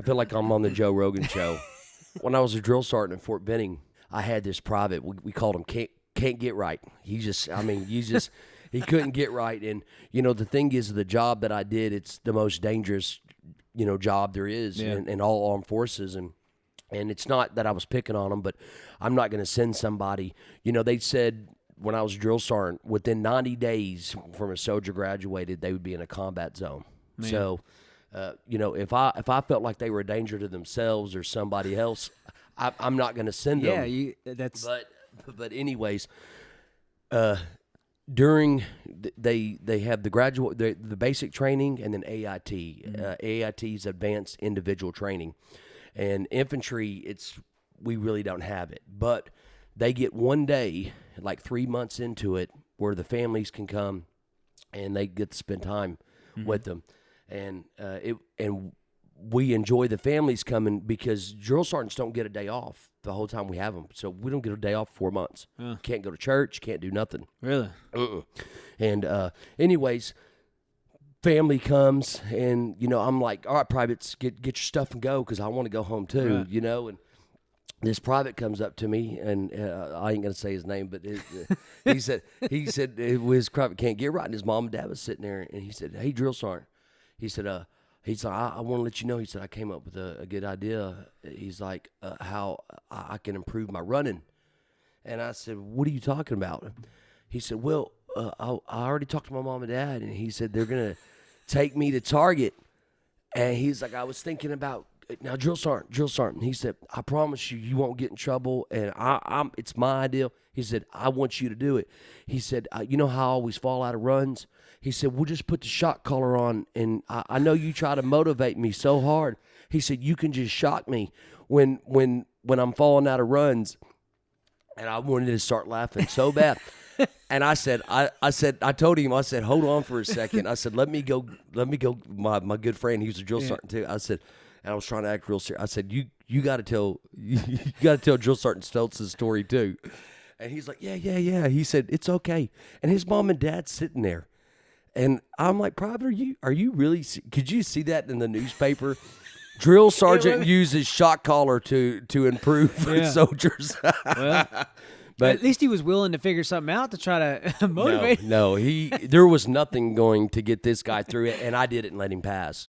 I feel like I'm on the Joe Rogan show. When I was a drill sergeant in Fort Benning, I had this private. We called him can't get right. He couldn't get right. And the thing is, the job that I did, it's the most dangerous job there is in all armed forces. And it's not that I was picking on them, but I'm not going to send somebody. They said when I was a drill sergeant, within 90 days from a soldier graduated, they would be in a combat zone. Man. So, if I felt like they were a danger to themselves or somebody else, I'm not going to send them. Yeah, that's. But anyways, during they have the basic training and then AIT. AIT is advanced individual training, and infantry we really don't have it, but they get one day, like 3 months into it, where the families can come and they get to spend time with them, and we enjoy the families coming because drill sergeants don't get a day off the whole time we have them. So we don't get a day off for 4 months. Can't go to church, can't do nothing. Really? And anyways, family comes and, I'm like, all right, privates, get your stuff and go because I want to go home too, right. And this private comes up to me, and I ain't going to say his name, but he said his private can't get right, and his mom and dad was sitting there, and he said, hey, drill sergeant, he said, I want to let you know, he said, I came up with a good idea. He's like, how I can improve my running. And I said, what are you talking about? He said, well, I already talked to my mom and dad, and he said, they're going to take me to target. And he's like, I was thinking about, now drill sergeant. He said, I promise you won't get in trouble, and it's my idea. He said, I want you to do it. He said, you know how I always fall out of runs? He said, we'll just put the shock collar on, and I know you try to motivate me so hard. He said, you can just shock me when I'm falling out of runs. And I wanted to start laughing so bad. And I said, I told him, I said, hold on for a second. I said, let me go. My good friend, he was a drill sergeant too. I said, and I was trying to act real serious. I said, you got to tell Drill Sergeant Steltz's story too. And he's like, yeah. He said, it's okay. And his mom and dad's sitting there. And I'm like, Private, are you really, could you see that in the newspaper? Drill Sergeant uses shock collar to improve soldiers. Well, but at least he was willing to figure something out to try to motivate. No, there was nothing going to get this guy through it, and I didn't let him pass.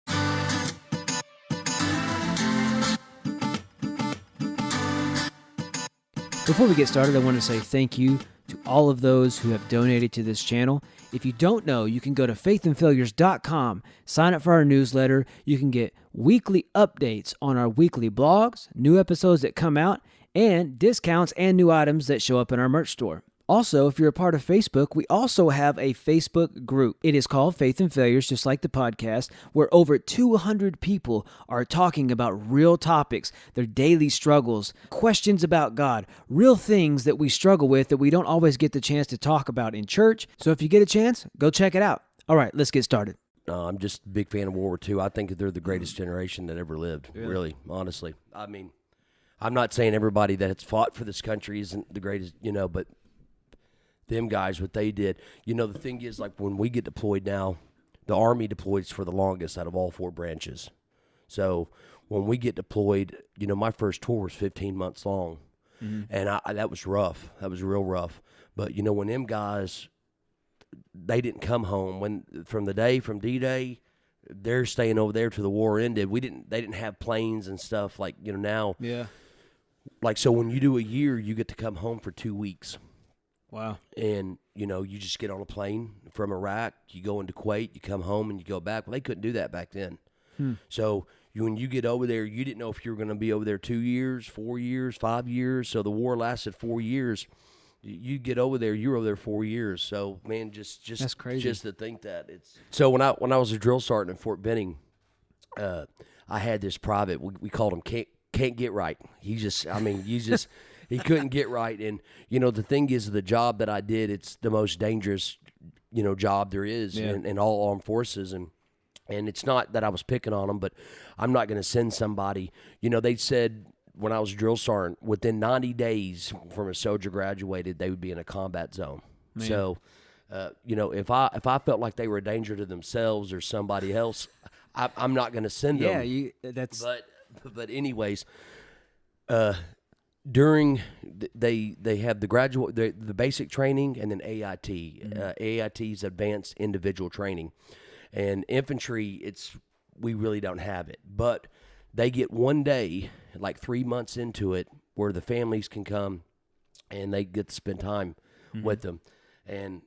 Before we get started, I want to say thank you to all of those who have donated to this channel. If you don't know, you can go to faithandfailures.com, sign up for our newsletter. You can get weekly updates on our weekly blogs, new episodes that come out, and discounts and new items that show up in our merch store. Also, if you're a part of Facebook, we also have a Facebook group. It is called Faith and Failures, just like the podcast, where over 200 people are talking about real topics, their daily struggles, questions about God, real things that we struggle with that we don't always get the chance to talk about in church. So if you get a chance, go check it out. All right, let's get started. I'm just a big fan of World War II. I think that they're the greatest generation that ever lived, really, honestly. I mean, I'm not saying everybody that has fought for this country isn't the greatest, but them guys, what they did. The thing is, like, when we get deployed now, the Army deploys for the longest out of all four branches. So when we get deployed, my first tour was 15 months long. Mm-hmm. And that was rough. That was real rough. But, when them guys, they didn't come home. From D-Day, they're staying over there till the war ended. They didn't have planes and stuff like, now. Yeah. Like, so when you do a year, you get to come home for 2 weeks. Wow. And, you just get on a plane from Iraq, you go into Kuwait, you come home, and you go back. Well, they couldn't do that back then. So when you get over there, you didn't know if you were going to be over there 2 years, 4 years, 5 years. So the war lasted 4 years. You get over there, you're over there 4 years. So, man, just that's crazy. Just to think that. So when I was a drill sergeant in Fort Benning, I had this private, we called him can't get right. He couldn't get right. And, the thing is, the job that I did, it's the most dangerous, job there is in all armed forces. And it's not that I was picking on them, but I'm not going to send somebody. They said when I was a drill sergeant, within 90 days from a soldier graduated, they would be in a combat zone. Man. So, if I felt like they were a danger to themselves or somebody else, I'm not going to send them. Yeah, that's... But anyways, during they have the basic training and then AIT. AIT is advanced individual training, and infantry we really don't have it, but they get one day like 3 months into it where the families can come and they get to spend time with them, and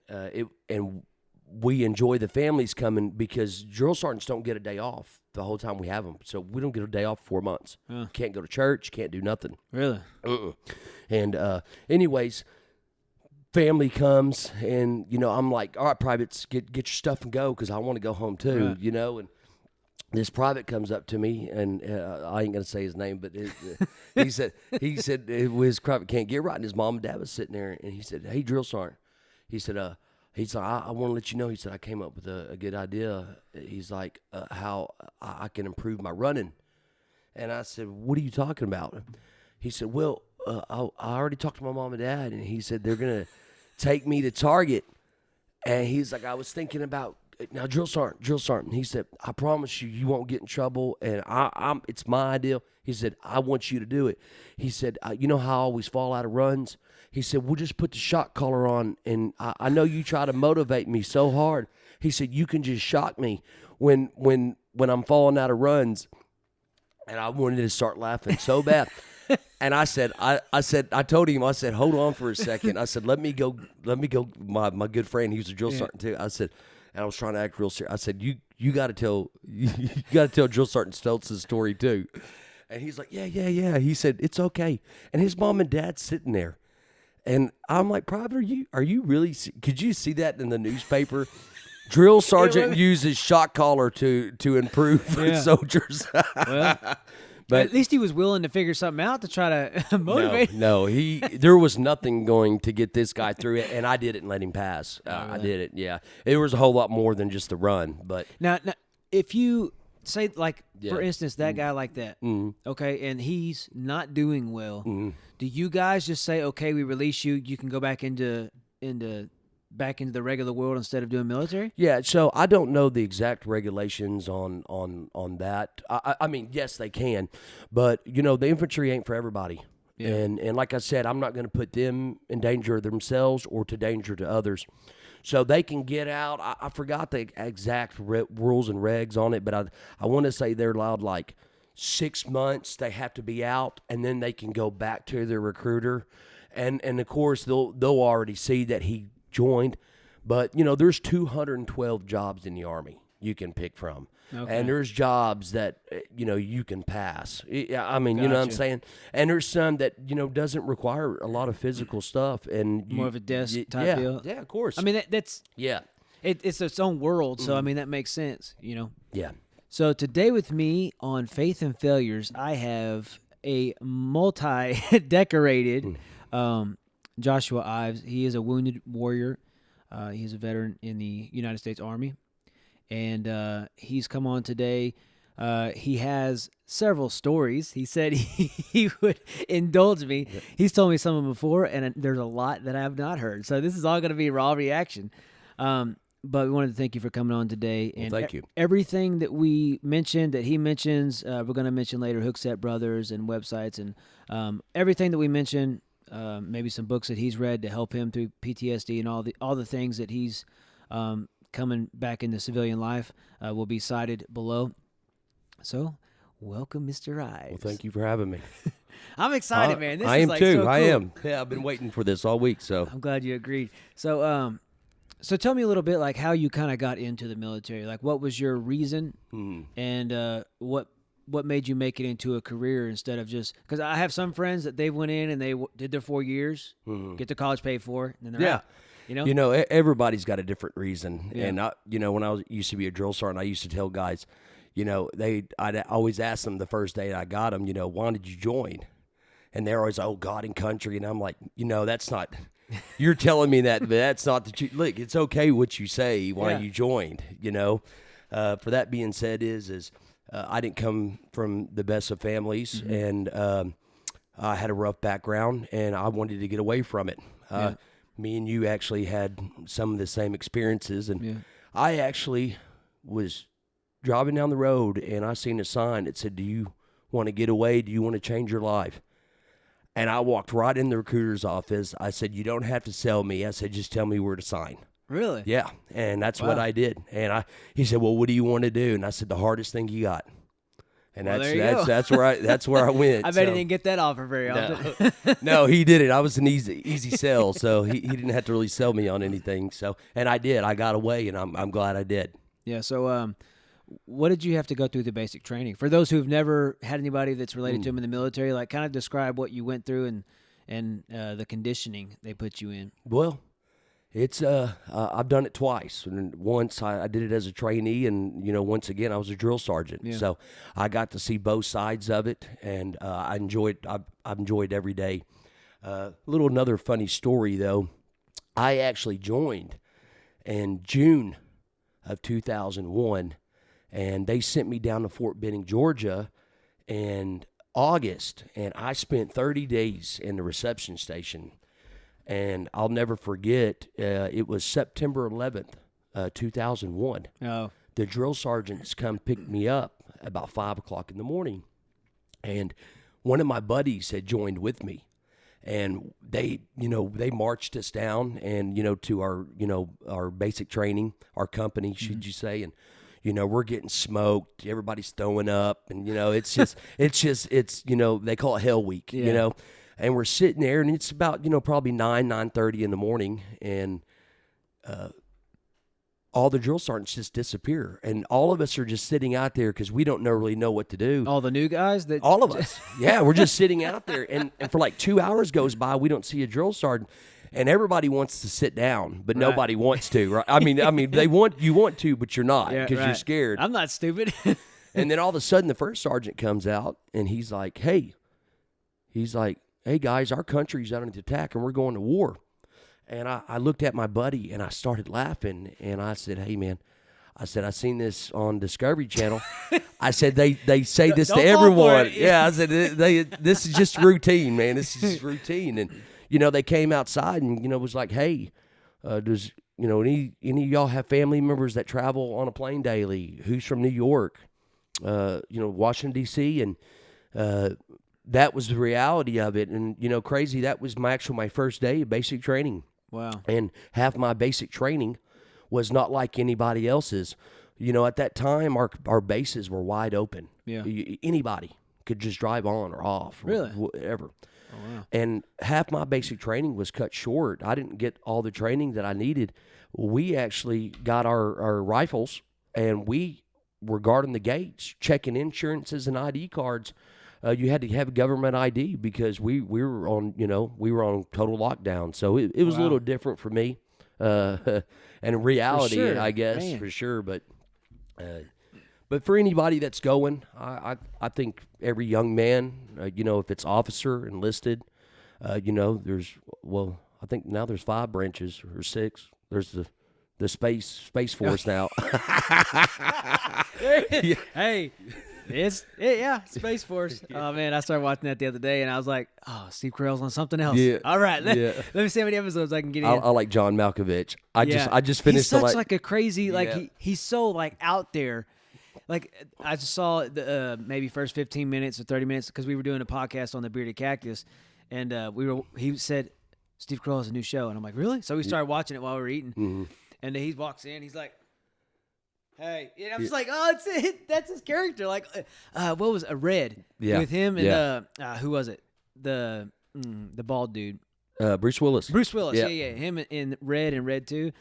we enjoy the families coming because drill sergeants don't get a day off the whole time we have them. So we don't get a day off for 4 months. Can't go to church, can't do nothing. Really? And anyways, family comes and, I'm like, all right, privates, get your stuff and go because I want to go home too, and this private comes up to me, and I ain't going to say his name, but he said his private can't get right, and his mom and dad was sitting there, and he said, hey, drill sergeant, he said, I want to let you know, he said, I came up with a good idea. He's like, how I can improve my running. And I said, what are you talking about? He said, well, I already talked to my mom and dad, and he said, they're going to take me to Target. And he's like, I was thinking about, now drill sergeant. He said, I promise you won't get in trouble, and it's my idea. He said, I want you to do it. He said, you know how I always fall out of runs? He said, we'll just put the shock collar on, and I know you try to motivate me so hard. He said, you can just shock me when I'm falling out of runs. And I wanted to start laughing so bad. And I told him, hold on for a second. I said, let me go. My good friend, he was a drill sergeant too. I said, and I was trying to act real serious. I said, you got to tell Drill Sergeant Stelz's story too. And he's like, yeah. He said, it's okay. And his mom and dad's sitting there. And I'm like, Private, are you really, could you see that in the newspaper? Drill Sergeant uses shock collar to improve soldiers. Well, but at least he was willing to figure something out to try to motivate. No, there was nothing going to get this guy through it, and I did it and let him pass. I did it, yeah. It was a whole lot more than just the run. But now if you say, like, for instance, that guy like that, okay, and he's not doing well, do you guys just say, okay, we release you, you can go back into the regular world instead of doing military? Yeah, so I don't know the exact regulations on that. I mean, yes, they can, but the infantry ain't for everybody. Yeah. And like I said, I'm not going to put them in danger themselves or to danger to others. So they can get out. I forgot the exact rules and regs on it, but I want to say they're allowed like 6 months. They have to be out, and then they can go back to their recruiter, and of course they'll already see that he joined. But there's 212 jobs in the Army you can pick from. Okay. And there's jobs that you can pass. I mean, you know what I'm saying? And there's some that doesn't require a lot of physical stuff, and more of a desk type deal. Yeah, of course. I mean, that's it's its own world, so I mean that makes sense, Yeah. So today with me on Faith and Failures, I have a multi-decorated Joshua Ives. He is a wounded warrior. He's a veteran in the United States Army, and he's come on today. He has several stories. He said he would indulge me. Yeah. He's told me some of them before, and there's a lot that I have not heard. So this is all going to be raw reaction. But we wanted to thank you for coming on today. And thank you. Everything that we mentioned, that he mentions, we're going to mention later, Hookset Brothers and websites, and everything that we mentioned, maybe some books that he's read to help him through PTSD and all the things that he's coming back into civilian life will be cited below. So, welcome, Mr. Ives. Well, thank you for having me. I'm excited, man. This I is am like too. So cool. I am. Yeah, I've been waiting for this all week. So I'm glad you agreed. So, so tell me a little bit, like, how you kind of got into the military. Like, what was your reason, and what made you make it into a career instead of just, because I have some friends that they went in and they did their 4 years, get their college paid for, and then they're out. Everybody's got a different reason. Yeah. And when I used to be a drill sergeant, I used to tell guys, I'd always ask them the first day I got them, why did you join? And they're always, oh, God and country. And I'm like, that's not, you're telling me that, but that's not the truth. Look, it's okay what you say, why you joined, For that being said is I didn't come from the best of families, and I had a rough background, and I wanted to get away from it. Me and you actually had some of the same experiences, and I actually was driving down the road, and I seen a sign that said, do you want to get away? Do you want to change your life? And I walked right in the recruiter's office. I said, you don't have to sell me. I said, just tell me where to sign. Really? Yeah, and that's Wow. what I did. And he said, well, what do you want to do? And I said, the hardest thing you got. And Well, there you go. that's where I went. I bet he didn't get that offer very often. No, he didn't. I was an easy sell, so he didn't have to really sell me on anything. So, and I did. I got away, and I'm glad I did. Yeah. So, what did you have to go through the basic training for those who've never had anybody that's related to them in the military? Like, kind of describe what you went through and the conditioning they put you in. Well, it's I've done it twice, and once I did it as a trainee, and once again I was a drill sergeant. Yeah. So I got to see both sides of it, and I enjoyed. I've enjoyed every day. Another funny story though, I actually joined in June of 2001, and they sent me down to Fort Benning, Georgia, in August, and I spent 30 days in the reception station. And I'll never forget, it was September 11th, 2001. Oh. The drill sergeants come pick me up about 5 o'clock in the morning. And one of my buddies had joined with me. And they marched us down and, to our basic training, our company, should you say. And, we're getting smoked. Everybody's throwing up. And, it's they call it Hell Week, And we're sitting there, and it's about, probably 9:30 in the morning, and all the drill sergeants just disappear. And all of us are just sitting out there because we don't really know what to do. All the new guys? All of us. Yeah, we're just sitting out there. And for like 2 hours goes by, we don't see a drill sergeant. And everybody wants to sit down, but nobody wants to, right? I mean, you want to, but you're not because you're scared. I'm not stupid. And then all of a sudden, the first sergeant comes out, and he's like, hey, guys, our country's under attack and we're going to war. And I looked at my buddy and I started laughing, and I said, hey, man, I seen this on Discovery Channel. I said, they say this to everyone. Yeah, I said, this is just routine, man. This is just routine. And, they came outside and, was like, hey, does, any of y'all have family members that travel on a plane daily? Who's from New York? Washington, D.C.? And, that was the reality of it. And, crazy, that was my first day of basic training. Wow. And half my basic training was not like anybody else's. At that time, our bases were wide open. Yeah. Anybody could just drive on or off. Really? Or whatever. Oh, wow. And half my basic training was cut short. I didn't get all the training that I needed. We actually got our rifles, and we were guarding the gates, checking insurances and ID cards. You had to have a government ID because we were on total lockdown. So it was a little different for me, and reality, sure, I guess, man. for sure. But for anybody that's going, I think every young man, if it's officer, enlisted, I think now there's 5 branches or 6. There's the Space Force now. Hey. It's Space Force. Oh man, I started watching that the other day, and I was like, "Oh, Steve Carell's on something else." Yeah. All right, let me see how many episodes I can get in. I like John Malkovich. I just finished. He's such like a crazy he's so like out there. Like I just saw the maybe first 15 minutes or 30 minutes because we were doing a podcast on the Bearded Cactus, and he said Steve Carell has a new show, and I'm like, really? So we started watching it while we were eating, and he walks in, he's like, hey, and I'm just like, oh, that's his character. Like, what was a Red with him and who was it? The bald dude. Bruce Willis. Yeah. Him in Red and Red 2.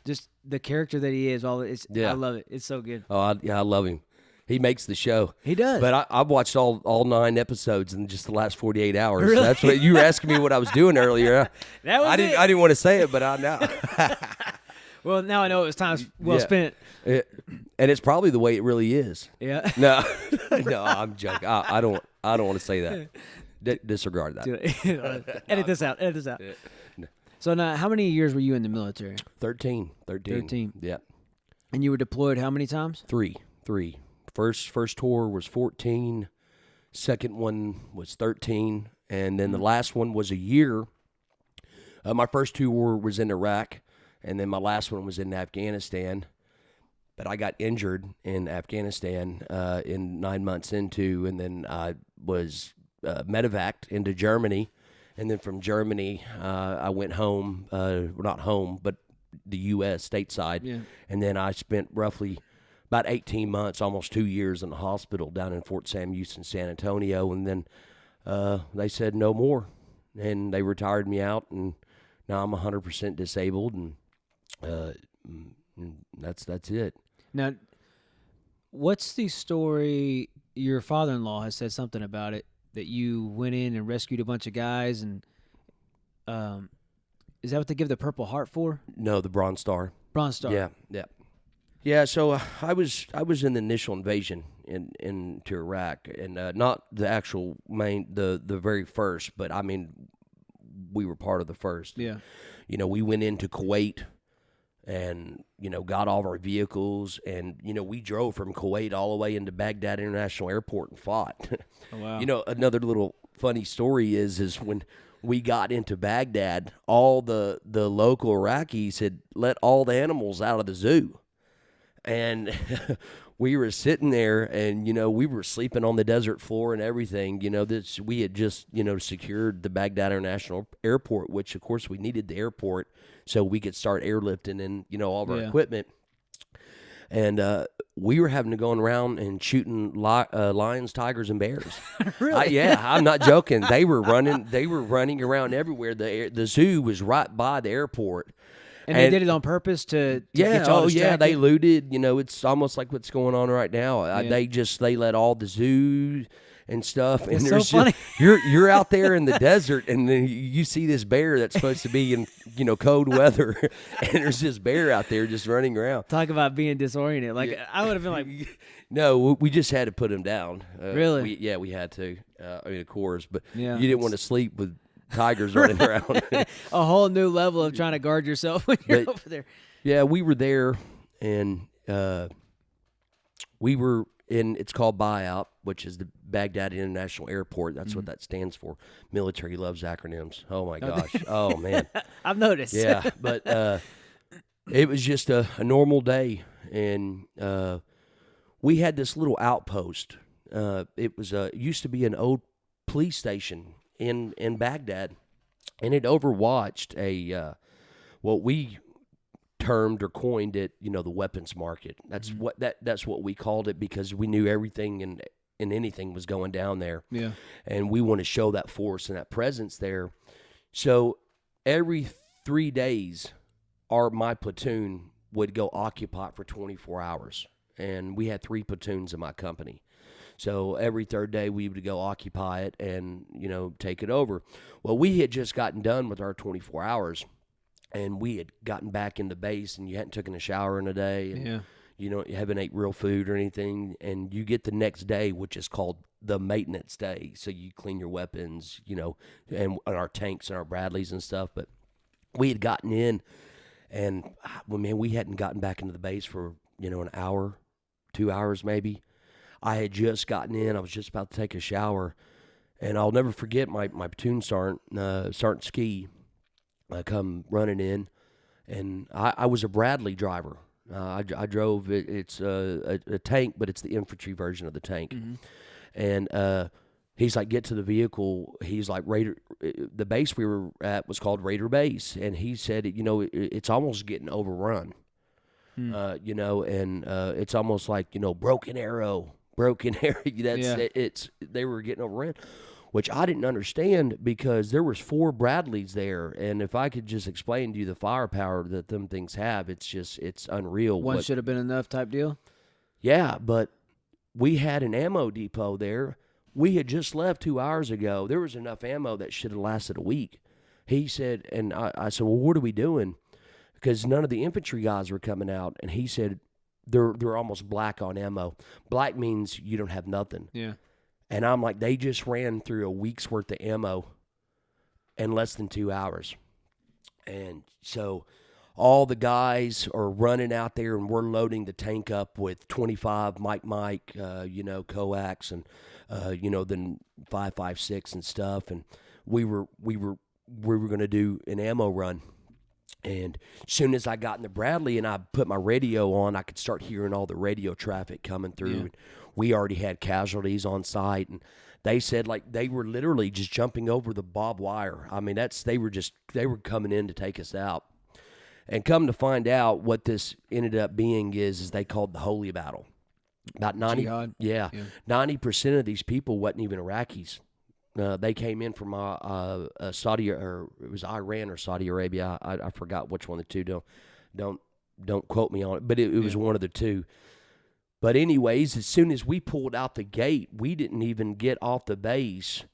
Just the character that he is. I love it. It's so good. Oh, I love him. He makes the show. He does. But I watched all 9 episodes in just the last 48 hours. Really? That's what you were asking me what I was doing earlier. I didn't want to say it, but I know. Well, now I know it was time spent. And it's probably the way it really is. Yeah. No, I'm joking. I don't want to say that. Disregard that. Edit this out. Yeah. No. So now, how many years were you in the military? 13. 13. Yeah. And you were deployed how many times? 3. First tour was 14. Second one was 13. And then the last one was a year. My first tour was in Iraq. And then my last one was in Afghanistan. But I got injured in Afghanistan in 9 months into, and then I was medevaced into Germany. And then from Germany, I went home, not home, but the U.S. stateside. Yeah. And then I spent roughly about 18 months, almost 2 years in the hospital down in Fort Sam Houston, San Antonio. And then they said no more. And they retired me out, and now I'm 100% disabled, and that's it. Now, what's the story? Your father-in-law has said something about it, that you went in and rescued a bunch of guys, and is that what they give the Purple Heart for? No, the Bronze Star. Bronze Star. Yeah. So I was in the initial invasion into Iraq, and not the actual the very first, but I mean, we were part of the first. Yeah. You know, we went into Kuwait, and got all of our vehicles, and we drove from Kuwait all the way into Baghdad International Airport and fought. Oh, wow. Another little funny story is when we got into Baghdad, all the local Iraqis had let all the animals out of the zoo. And we were sitting there, and, we were sleeping on the desert floor and everything. We had just, secured the Baghdad International Airport, which, of course, we needed the airport so we could start airlifting and, all of our equipment. And we were having to go around and shooting lions, tigers, and bears. Really? I'm not joking. They were running around everywhere. The zoo was right by the airport. And they did it on purpose to get y'all distracted? They looted. It's almost like what's going on right now. They let all the zoo and stuff. And it's so funny. You're out there in the desert, and then you see this bear that's supposed to be in cold weather, and there's this bear out there just running around. Talk about being disoriented. Like I would have been like, no, we just had to put him down. Really? We had to. Of course, but Yeah, you didn't want to sleep with tigers running around. A whole new level of trying to guard yourself when you're over there. Yeah, we were there, and we were in, it's called BIAP, which is the Baghdad International Airport. That's what that stands for. Military loves acronyms. Oh, my gosh. Oh, man. I've noticed. Yeah, but it was just a normal day, and we had this little outpost. It was used to be an old police station in Baghdad, and it overwatched what we termed or coined it, the weapons market. That's that's what we called it, because we knew everything and anything was going down there. Yeah. And we want to show that force and that presence there. So every 3 days, my platoon would go occupy it for 24 hours. And we had 3 platoons in my company. So every third day we would go occupy it and, take it over. Well, we had just gotten done with our 24 hours, and we had gotten back into base, and you hadn't taken a shower in a day. And, you haven't ate real food or anything. And you get the next day, which is called the maintenance day. So you clean your weapons, and our tanks and our Bradleys and stuff. But we had gotten in, and, we hadn't gotten back into the base for, an hour, 2 hours maybe. I had just gotten in. I was just about to take a shower, and I'll never forget my platoon sergeant Ski come running in, and I was a Bradley driver. I drove it. It's a tank, but it's the infantry version of the tank. Mm-hmm. And he's like, get to the vehicle. He's like, Raider. The base we were at was called Raider Base, and he said, it's almost getting overrun. And it's almost like broken arrow. They were getting overrun, which I didn't understand, because there was 4 Bradleys there, and if I could just explain to you the firepower that them things have, it's unreal. One should have been enough type deal. Yeah, but we had an ammo depot there. We had just left 2 hours ago. There was enough ammo that should have lasted a week. He said, and I said, well, what are we doing? Because none of the infantry guys were coming out, and he said, they're almost black on ammo. Black means you don't have nothing. Yeah. And I'm like, they just ran through a week's worth of ammo in less than 2 hours. And so all the guys are running out there, and we're loading the tank up with 25 Mike, coax, and then 5.56 and stuff. And we were going to do an ammo run. And as soon as I got in the Bradley and I put my radio on, I could start hearing all the radio traffic coming through. Yeah. And we already had casualties on site, and they said like they were literally just jumping over the barbed wire. I mean, they were coming in to take us out. And come to find out, what this ended up being is they called the Holy Battle. About 90%, Jihad. 90% of these people wasn't even Iraqis. They came in from Saudi, or it was Iran or Saudi Arabia. I forgot which one of the two. Don't quote me on it, but it was one of the two. But anyways, as soon as we pulled out the gate, we didn't even get off the base,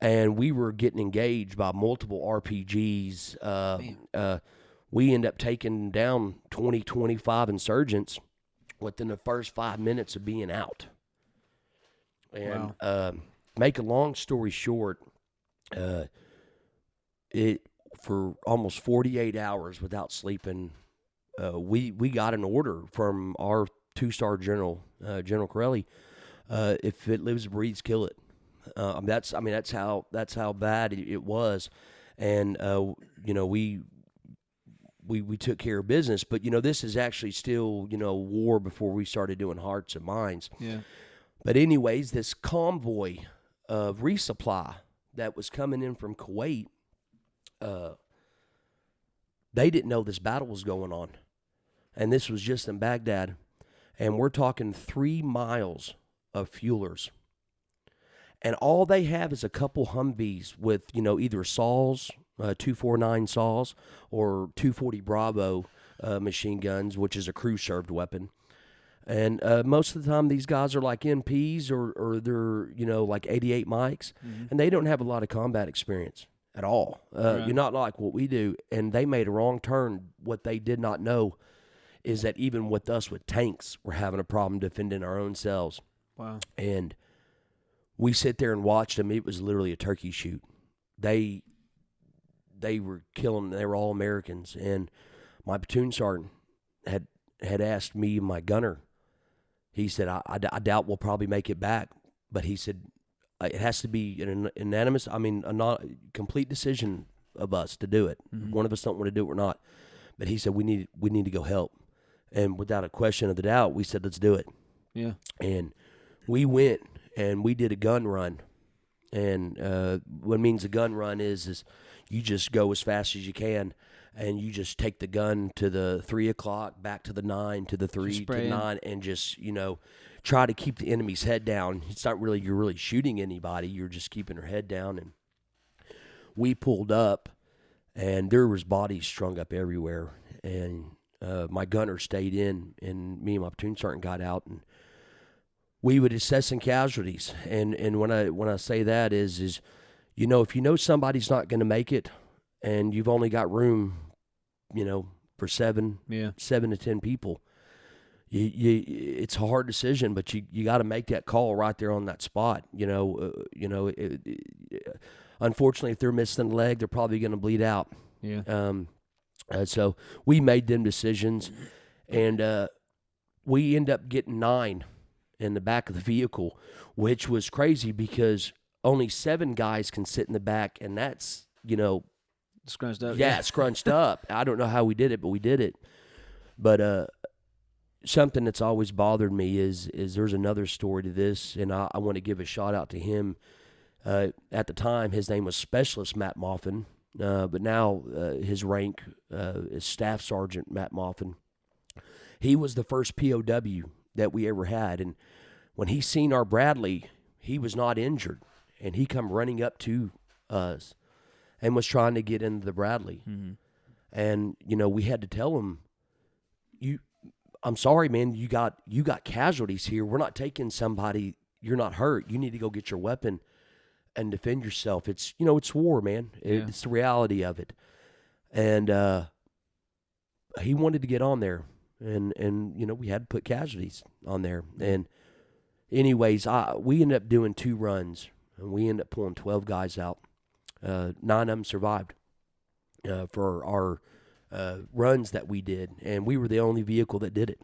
and we were getting engaged by multiple RPGs. We end up taking down 20, 25 insurgents within the first 5 minutes of being out. And make a long story short, for almost 48 hours without sleeping, we got an order from our 2-star general, General Corelli, if it lives and breathes, kill it. That's how bad it was, and we took care of business. But this is actually still war before we started doing hearts and minds. Yeah. But anyways, this convoy of resupply that was coming in from Kuwait, they didn't know this battle was going on, and this was just in Baghdad, and we're talking 3 miles of fuelers. And all they have is a couple Humvees with, either saws, 249 saws, or 240 Bravo machine guns, which is a crew-served weapon. And most of the time, these guys are like MPs or they're, like 88 mics, and they don't have a lot of combat experience at all. You're not like what we do. And they made a wrong turn. What they did not know is that even with us with tanks, we're having a problem defending our own selves. Wow. And we sit there and watched them. It was literally a turkey shoot. They were killing. They were all Americans. And my platoon sergeant had asked me, my gunner. He said, I doubt we'll probably make it back. But he said, it has to be an unanimous, a not complete decision of us to do it. One of us don't want to do it or not. But he said, we need to go help. And without a question of the doubt, we said, let's do it. Yeah. And we went and we did a gun run. And what means a gun run is you just go as fast as you can, and you just take the gun to the 3 o'clock, back to the 9, to the 3, to 9, and just, try to keep the enemy's head down. It's not really, you're really shooting anybody. You're just keeping her head down. And we pulled up, and there was bodies strung up everywhere. And my gunner stayed in, and me and my platoon sergeant got out, and we would assessing casualties. And when I say that is if you know somebody's not going to make it, and you've only got room, for 7 to 10 people, it's a hard decision, but you got to make that call right there on that spot. Unfortunately, if they're missing a leg, they're probably going to bleed out. Yeah. So we made them decisions, and we end up getting 9 in the back of the vehicle, which was crazy because only 7 guys can sit in the back, and that's, scrunched up. Yeah, scrunched up. I don't know how we did it, but we did it. But something that's always bothered me is there's another story to this, and I want to give a shout out to him. At the time, his name was Specialist Matt Moffin, but now his rank is Staff Sergeant Matt Moffin. He was the first POW that we ever had, and when he seen our Bradley, he was not injured, and he come running up to us and was trying to get into the Bradley. And we had to tell him, I'm sorry, man, you got casualties here. We're not taking somebody, you're not hurt. You need to go get your weapon and defend yourself. It's it's war, man. It's the reality of it. And he wanted to get on there, and we had to put casualties on there. And anyways, we ended up doing 2 runs, and we ended up pulling 12 guys out. 9 of them survived for our runs that we did, and we were the only vehicle that did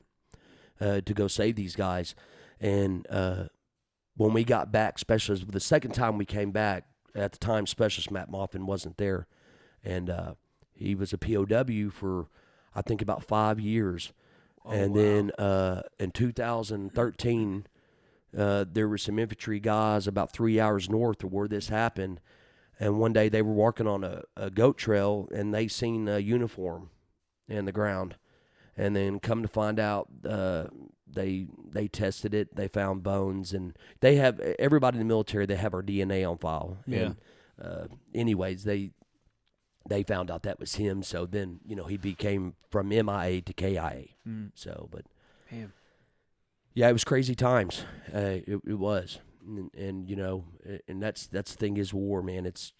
it to go save these guys. And when we got back, the second time we came back, at the time, Specialist Matt Moffin wasn't there, and He was a POW for, I think, about 5 years. And wow. then in 2013, there were some infantry guys about 3 hours north of where this happened. And one day they were walking on a goat trail, and they seen a uniform in the ground. And then come to find out, they tested it. They found bones, and they have everybody in the military. They have our DNA on file. Yeah. And anyways, they found out that was him. So then he became from MIA to KIA. So, but Damn. yeah, it was crazy times. It was, and and that's the thing is war, man. It's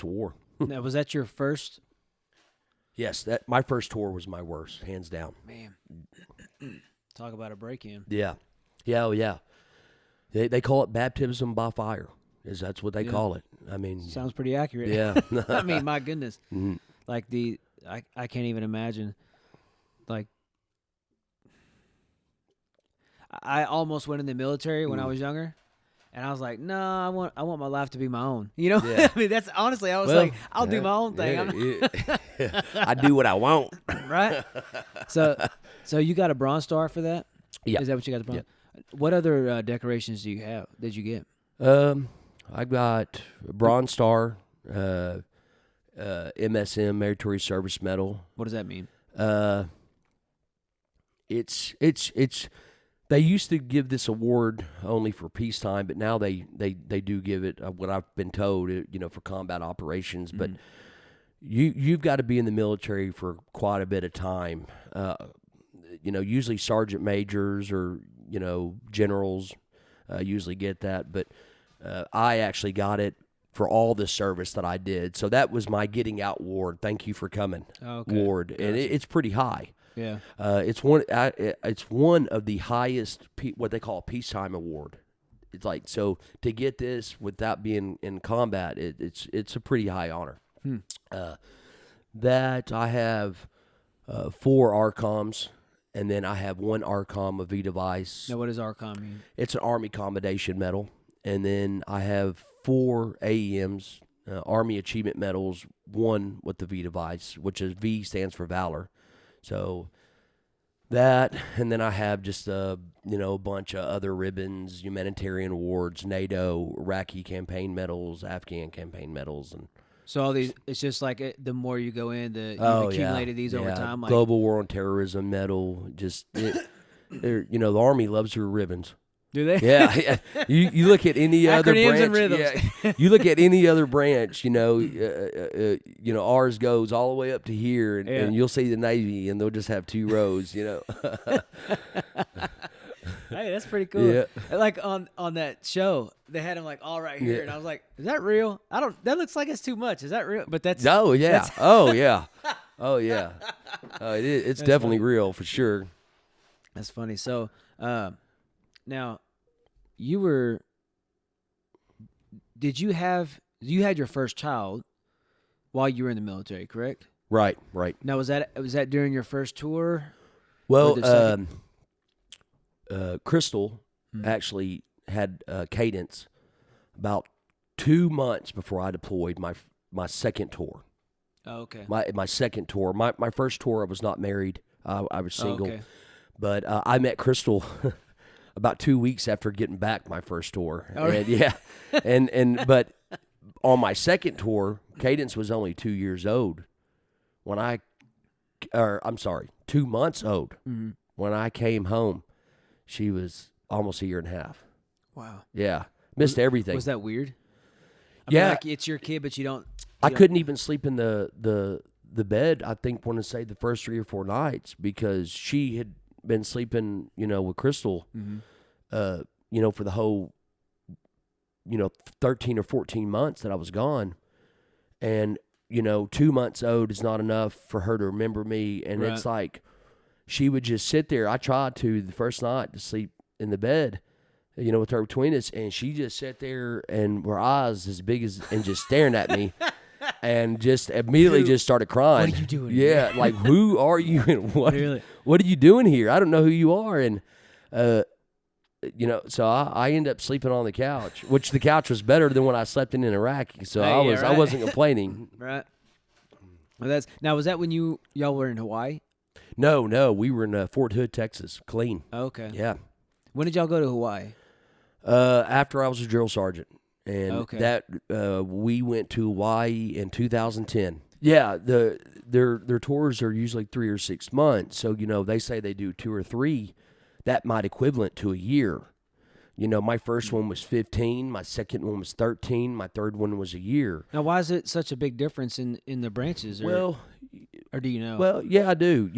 war. Now, was that your first? Yes, that my first tour was my worst, hands down. Man, talk about a break-in. Yeah, oh yeah. They call it baptism by fire. That's what they call it. I mean, sounds pretty accurate. Yeah. I mean, my goodness. Mm-hmm. Like I can't even imagine. Like, I almost went in the military when I was younger. And I was like, no, I want my life to be my own. Yeah. I mean, that's honestly, I was like, I'll do my own thing. I do what I want. Right? So you got a Bronze Star for that? Yeah. Is that what you got the Bronze? Yeah. What other decorations did you get? I got a Bronze Star, MSM, Meritorious Service Medal. What does that mean? It's they used to give this award only for peacetime, but now they do give it, what I've been told, for combat operations. But you've got to be in the military for quite a bit of time. Usually sergeant majors or generals usually get that, but I actually got it for all the service that I did. So that was my getting out award. Thank you for coming award, and it's pretty high. Yeah, it's one of the highest what they call a peacetime award. It's like, so to get this without being in combat, it's a pretty high honor. That I have 4 ARCOMs, and then I have 1 ARCOM of Vita Vice. Now, what does ARCOM mean? It's an Army Commendation Medal, and then I have 4 AEMs, Army Achievement Medals, 1 with the Vita Vice, which is V stands for Valor. So that, and then I have just a bunch of other ribbons, humanitarian awards, NATO, Iraqi campaign medals, Afghan campaign medals, and so all these. It's just like the more you go in, you've accumulated these over time. Like Global War on Terrorism medal, just the Army loves their ribbons. Do they? Yeah. You look at any other branch. And rhythms. Yeah, you look at any other branch. Ours goes all the way up to here, and you'll see the Navy, and they'll just have 2 rows. Hey, that's pretty cool. Yeah. Like on that show, they had them like all right here, and I was like, "Is that real? That looks like it's too much. Is that real?" But that's oh yeah, that's, oh yeah, oh yeah. It is. It's definitely funny. Real for sure. That's funny. So, now, you had your first child while you were in the military, correct? Right. Now, was that during your first tour? Well, Crystal actually had Cadence about 2 months before I deployed my second tour. Oh, okay. My second tour. My first tour, I was not married. I was single. Oh, okay. But I met Crystal about 2 weeks after getting back my first tour. Oh, really? And but on my second tour, Cadence was only 2 years old when 2 months old. Mm-hmm. When I came home, she was almost a year and a half. Wow. Yeah. Missed everything. Was that weird? I yeah. mean, like, it's your kid, but you don't. I couldn't even sleep in the bed, I think, want to say the first 3 or 4 nights, because she had been sleeping, with Crystal, for the whole, 13 or 14 months that I was gone. And, 2 months old is not enough for her to remember me. And It's like, she would just sit there. I tried to the first night to sleep in the bed, with her between us. And she just sat there, and her eyes as big as, and just staring at me. And just immediately just started crying. What are you doing here? Like, who are you, and what are you doing here? I don't know who you are. And, so I ended up sleeping on the couch, which the couch was better than when I slept in Iraq. So I wasn't complaining. Right. Well, was that when y'all were in Hawaii? No, we were in Fort Hood, Texas. Clean. Okay. Yeah. When did y'all go to Hawaii? After I was a drill sergeant, and Okay. we went to Hawaii in 2010. Yeah, their tours are usually 3 or 6 months. So they say they do 2 or 3. That might equivalent to a year. My first one was 15. My second one was 13. My third one was a year. Now, why is it such a big difference in the branches? Or do you know? Well, yeah, I do.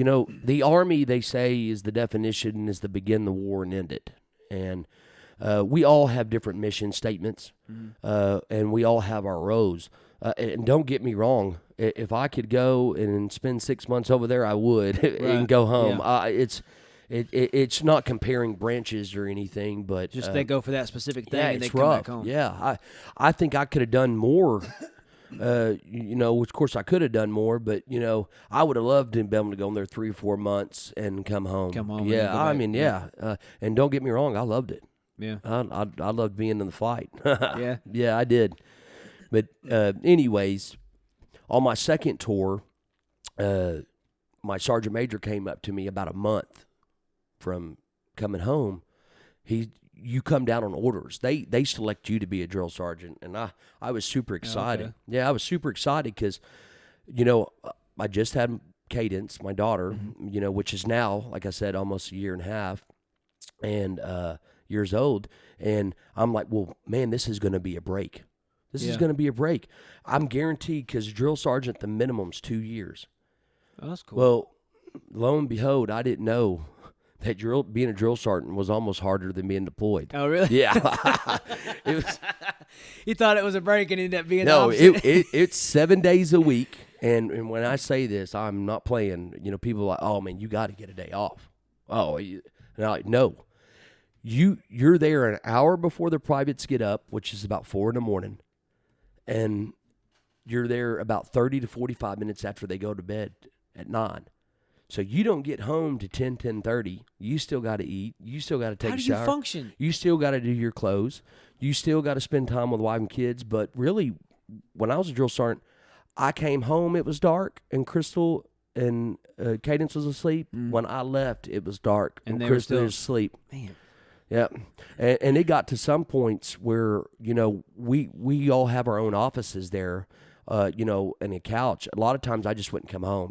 The Army, they say, is the definition is to begin the war and end it. And we all have different mission statements, and we all have our roles. And don't get me wrong, if I could go and spend 6 months over there, I would and go home. Yeah. It's not comparing branches or anything, but just they go for that specific thing yeah, and they it's come rough. back home. Yeah, I think I could have done more. Of course I could have done more, but I would have loved to be able to go in there 3 or 4 months and come home. Come home. Yeah, And go I back. mean, yeah. And don't get me wrong, I loved it. Yeah. I loved being in the fight. Yeah. Yeah, I did. But anyways, on my second tour, my sergeant major came up to me about a month from coming home. You come down on orders. They select you to be a drill sergeant, and I was super excited. Okay. Yeah, I was super excited because, I just had Cadence, my daughter, which is now, like I said, almost a year and a half, and years old, and I'm like, well, man, this is going to be a break. This is going to be a break. I'm guaranteed because drill sergeant, the minimum's 2 years. Oh, that's cool. Well, lo and behold, I didn't know that being a drill sergeant was almost harder than being deployed. Oh, really? Yeah. It was. He thought it was a break and ended up being No, the opposite. it's 7 days a week, and when I say this, I'm not playing. People are like, oh man, you got to get a day off. Oh, and I'm like, no, you're there an hour before the privates get up, which is about 4 a.m, and you're there about 30 to 45 minutes after they go to bed at 9. So you don't get home to 10:30. You still got to eat. You still got to take a shower. How do you function? You still got to do your clothes. You still got to spend time with wife and kids. But really, when I was a drill sergeant, I came home, it was dark, and Crystal and Cadence was asleep. When I left, it was dark, And they were Crystal was still- asleep. Man. Yeah, and it got to some points where we all have our own offices there, and a couch. A lot of times I just wouldn't come home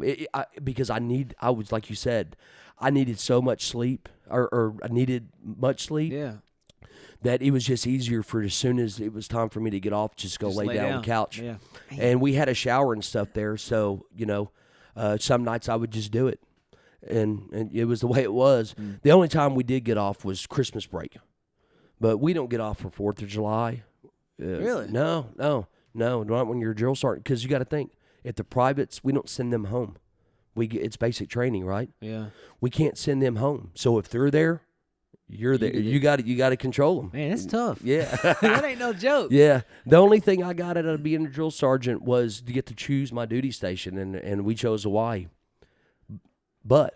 because I was like you said, I needed so much sleep, or I needed much sleep. Yeah. That it was just easier for as soon as it was time for me to get off, just go Just lay down on the couch. Yeah. And we had a shower and stuff there, so some nights I would just do it. And it was the way it was. The only time we did get off was Christmas break, but we don't get off for 4th of July. Really? No, not when you're a drill sergeant. Because you got to think, if the privates, we don't send them home. It's basic training, right? Yeah. We can't send them home. So if they're there, you're there. You got to control them. Man, that's tough. Yeah. That ain't no joke. Yeah. The only thing I got out of being a drill sergeant was to get to choose my duty station, and we chose Hawaii. But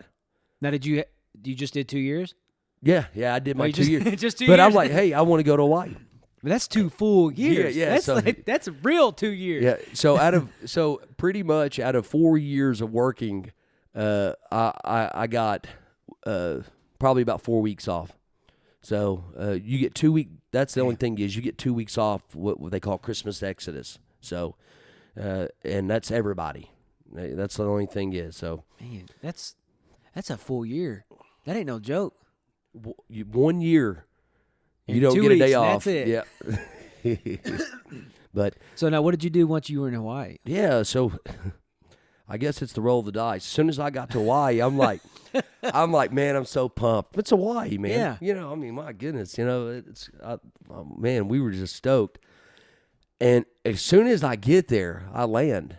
Now, you just did 2 years? yeah, I did my 2 years. Just 2 But years. I'm like, hey, I want to go to Hawaii. But that's 2 full years. Yeah, That's a real 2 years. Yeah. So pretty much out of 4 years of working, I got probably about 4 weeks off. So you get 2 weeks. That's the only thing is you get 2 weeks off. What they call Christmas exodus. So, and that's everybody. That's the only thing is. So Man, that's a full year. That ain't no joke. 1 year, you In don't 2 get a day weeks, off. that's it. Yeah. But So now, what did you do once you were in Hawaii? yeah, so I guess it's the roll of the dice. As soon as I got to Hawaii, I'm like, man, I'm so pumped. It's Hawaii, man. Yeah. I mean, my goodness, man, we were just stoked. And as soon as I get there, I land.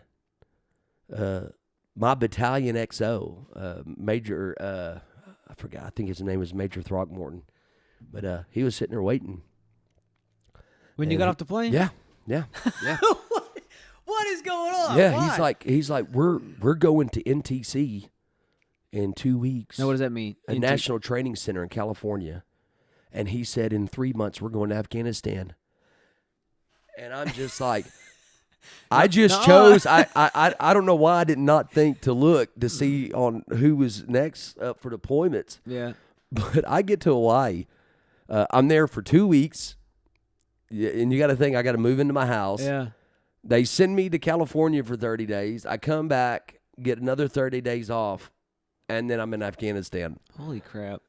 My battalion XO, Major, I forgot, I think his name was Major Throckmorton, but he was sitting there waiting. When you And got off the plane? Yeah. What is going on? Yeah, Why? he's like, we're going to NTC in 2 weeks. Now, what does that mean? A national training center in California. And he said in 3 months we're going to Afghanistan. And I'm just like, I just chose. I don't know why I did not think to look to see on who was next up for deployments. Yeah. But I get to Hawaii. I'm there for 2 weeks, and you got to think I got to move into my house. Yeah. They send me to California for 30 days. I come back, get another 30 days off, and then I'm in Afghanistan. Holy crap.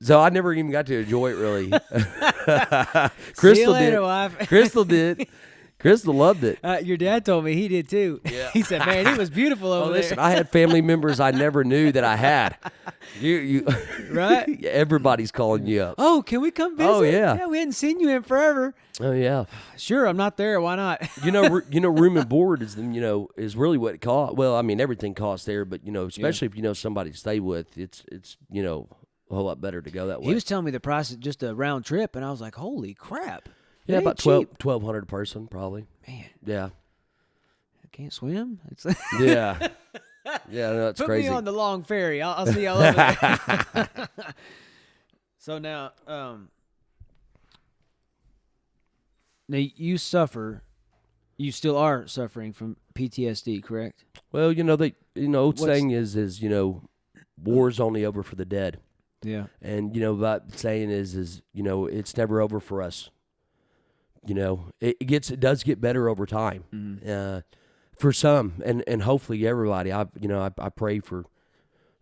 So I never even got to enjoy it really. See you later, wife. Crystal did. Crystal loved it. Your dad told me he did too. Yeah. He said, "Man, it was beautiful over Listen, there." I had family members I never knew that I had. You, Right? Everybody's calling you up. Oh, can we come visit? Oh, yeah. Yeah, we hadn't seen you in forever. Oh yeah. Sure, I'm not there. Why not? Room and board is is really what it costs. Well, I mean everything costs there, but especially if you know somebody to stay with, it's a whole lot better to go that way. He was telling me the price is just a round trip, and I was like, "Holy crap!" Yeah, It ain't about cheap. 1,200 a person probably. Man, Yeah. I can't swim. It's Yeah. Yeah, no, it's Put crazy. me on the long ferry. I'll see y'all over there. So now, you still are suffering from PTSD, correct? Well, old saying is war's only over for the dead. Yeah. And that saying is it's never over for us. It does get better over time. Mm-hmm. For some, and hopefully everybody. I pray for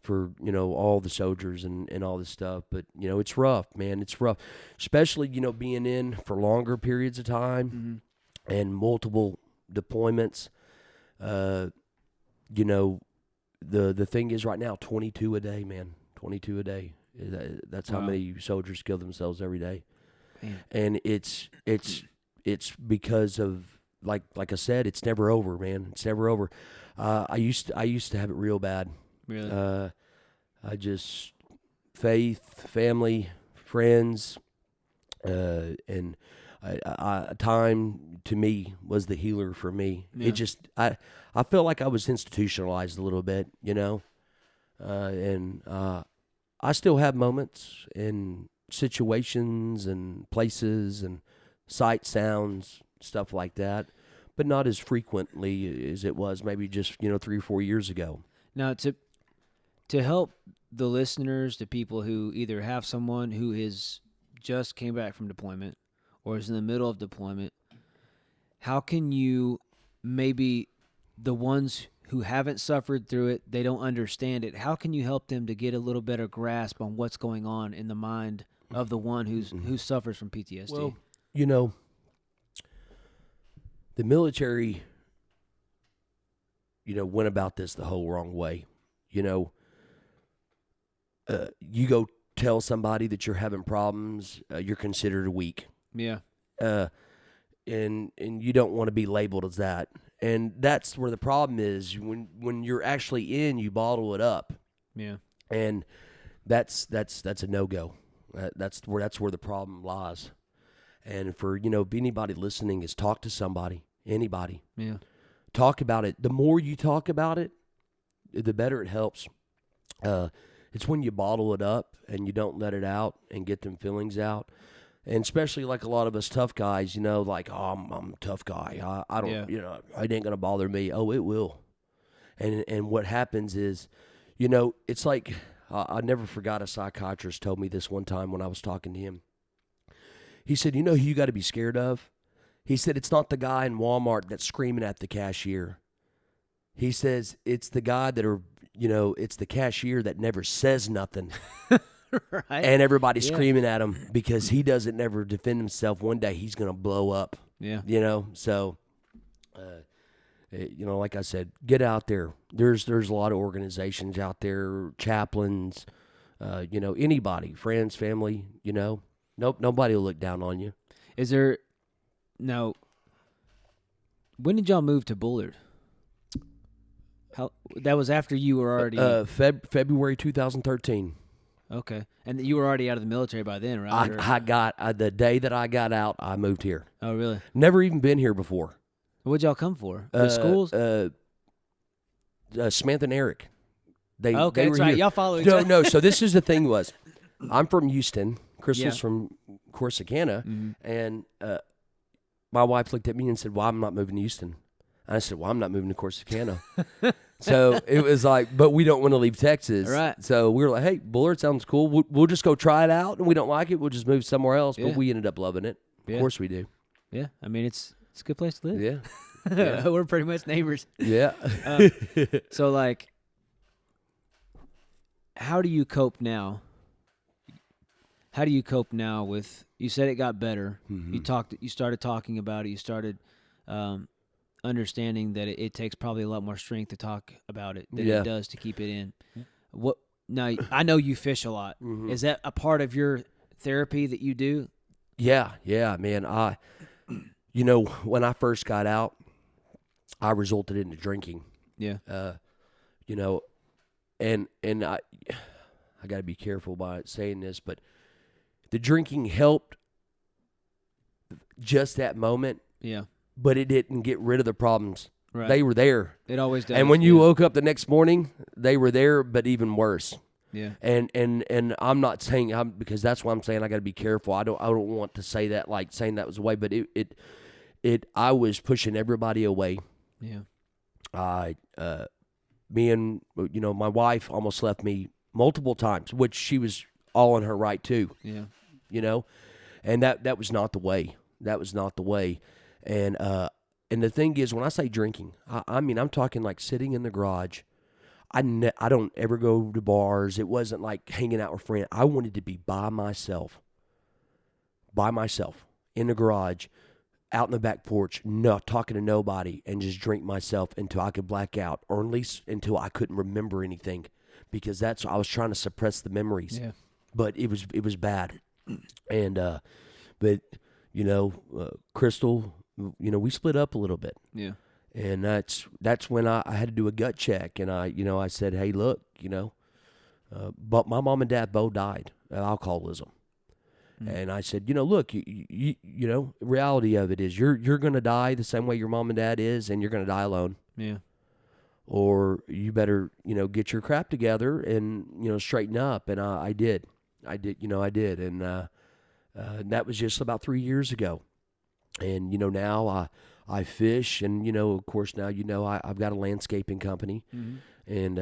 all the soldiers and all this stuff. But it's rough, man. It's rough, especially being in for longer periods of time and multiple deployments. The thing is right now 22 a day, man. 22 a day. That's how many soldiers kill themselves every day. Man. And it's because of like I said, it's never over, man. It's never over. I used to have it real bad. Really? I just faith, family, friends, and time to me was the healer for me. Yeah. It just I felt like I was institutionalized a little bit, and I still have moments and situations and places and sight sounds, stuff like that, but not as frequently as it was maybe just 3 or 4 years ago. Now, to help the listeners, the people who either have someone who is just came back from deployment or is in the middle of deployment, how can you maybe the ones who haven't suffered through it, they don't understand it, how can you help them to get a little better grasp on what's going on in the mind of the one who suffers from PTSD? Well, the military, went about this the whole wrong way. You go tell somebody that you're having problems, you're considered weak. Yeah. And you don't want to be labeled as that. And that's where the problem is. When you're actually in, you bottle it up. Yeah. And that's a no-go. That's where the problem lies. And for, anybody listening is talk to somebody, anybody. Yeah. Talk about it. The more you talk about it, the better it helps. It's when you bottle it up and you don't let it out and get them feelings out. And especially like a lot of us tough guys, like, oh, I'm a tough guy. I don't, it ain't going to bother me. Oh, it will. And what happens is, it's like, I never forgot a psychiatrist told me this one time when I was talking to him. He said, who you got to be scared of? He said, it's not the guy in Walmart that's screaming at the cashier. He says, it's the guy it's the cashier that never says nothing. Right. And everybody's screaming at him because he doesn't never defend himself. One day he's going to blow up. Yeah. So, like I said, get out there. There's a lot of organizations out there, chaplains, anybody, friends, family, Nope, nobody will look down on you. Is there, now, when did y'all move to Bullard? That was after you were already... February 2013. Okay. And you were already out of the military by then, right? I got, the day that I got out, I moved here. Oh, really? Never even been here before. What'd y'all come for? The schools? Samantha and Eric. They okay, they were that's right. here. Y'all follow each other. No. So this is the thing was, I'm from Houston. Crystal's from Corsicana. Mm-hmm. And my wife looked at me and said, well, I'm not moving to Houston. And I said, well, I'm not moving to Corsicana. So it was like, but we don't want to leave Texas. Right. So we were like, hey, Bullard sounds cool. We'll just go try it out. And we don't like it, we'll just move somewhere else. Yeah. But we ended up loving it. Of course we do. Yeah. I mean, it's a good place to live. Yeah. Yeah. We're pretty much neighbors. Yeah. So, like, how do you cope now? How do you cope now with, you said it got better. Mm-hmm. You started talking about it. You started understanding that it takes probably a lot more strength to talk about it than it does to keep it in. What now? I know you fish a lot. Mm-hmm. Is that a part of your therapy that you do? Yeah, man. When I first got out, I resulted into drinking. Yeah. And I got to be careful about saying this, but the drinking helped just that moment. Yeah. But it didn't get rid of the problems. Right. They were there. It always does. And when you woke up the next morning, they were there, but even worse. Yeah. And I'm not saying because that's why I'm saying I got to be careful. I don't want to say that like saying that was the way, but I was pushing everybody away. Yeah. Me and my wife almost left me multiple times, which she was all in her right too. Yeah. And that was not the way. That was not the way. And the thing is, when I say drinking, I mean I'm talking like sitting in the garage. I don't ever go to bars. It wasn't like hanging out with friends. I wanted to be by myself in the garage, out in the back porch, not talking to nobody, and just drink myself until I could black out, or at least until I couldn't remember anything, because I was trying to suppress the memories. Yeah. But it was bad, and Crystal, we split up a little bit. Yeah. And that's when I had to do a gut check, and I said, hey, look, but my mom and dad both died of alcoholism. And I said, look, you reality of it is you're going to die the same way your mom and dad is, and you're going to die alone. Yeah. Or you better, get your crap together and, straighten up. And I did. And that was just about 3 years ago. And, now I fish, and, of course, now, I've got a landscaping company. And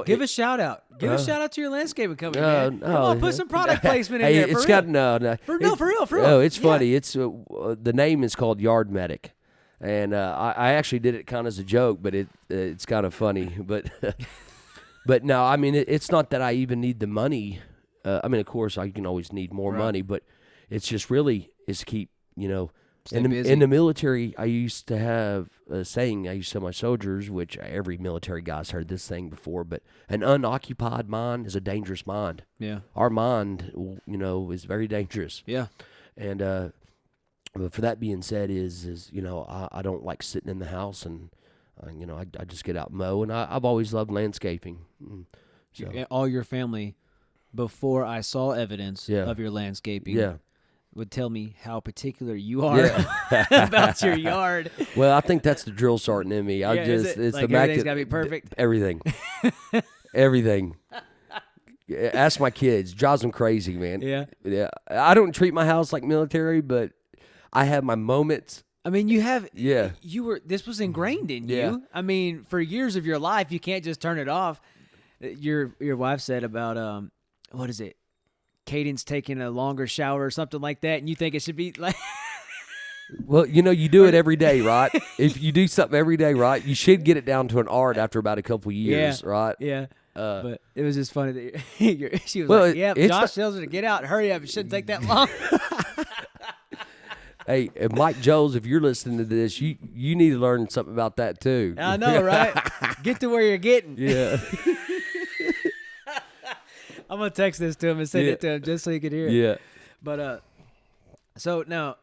give a shout out. Give a shout out to your landscaping company, man. No, Come on, put some product placement in hey, there. It's for got real. For real. Oh, it's funny. It's the name is called Yard Medic, and I actually did it kind of as a joke, but it's kind of funny. But but no, I mean it's not that I even need the money. I mean, of course, I can always need more money, but it's just really is to keep in the military. I used to have a saying I used to tell my soldiers, which every military guy's heard this thing before, but an unoccupied mind is a dangerous mind. Yeah. Our mind, is very dangerous. Yeah. And but for that being said, I don't like sitting in the house, and I just get out and mow, and I've always loved landscaping. So. All your family, before I saw evidence of your landscaping, would tell me how particular you are about your yard. Well, I think that's the drill sergeant in me. It's like the everything's got to be perfect. Everything. Everything. Ask my kids. Drives them crazy, man. Yeah. Yeah. I don't treat my house like military, but I have my moments. I mean, you have. Yeah. This was ingrained in Yeah. you. I mean, for years of your life, you can't just turn it off. Your wife said about what is it? Caden's taking a longer shower or something like that, and you think it should be like. Well, you do it every day, right? If you do something every day, right, you should get it down to an art after about a couple years, right? Yeah. But it was just funny that she was like, "Yeah, Josh tells her to get out, hurry up. It shouldn't take that long." Hey, Mike Jones, if you're listening to this, you need to learn something about that too. I know, right? Get to where you're getting. Yeah. I'm gonna text this to him and send it to him just so he could hear it. Yeah. But so now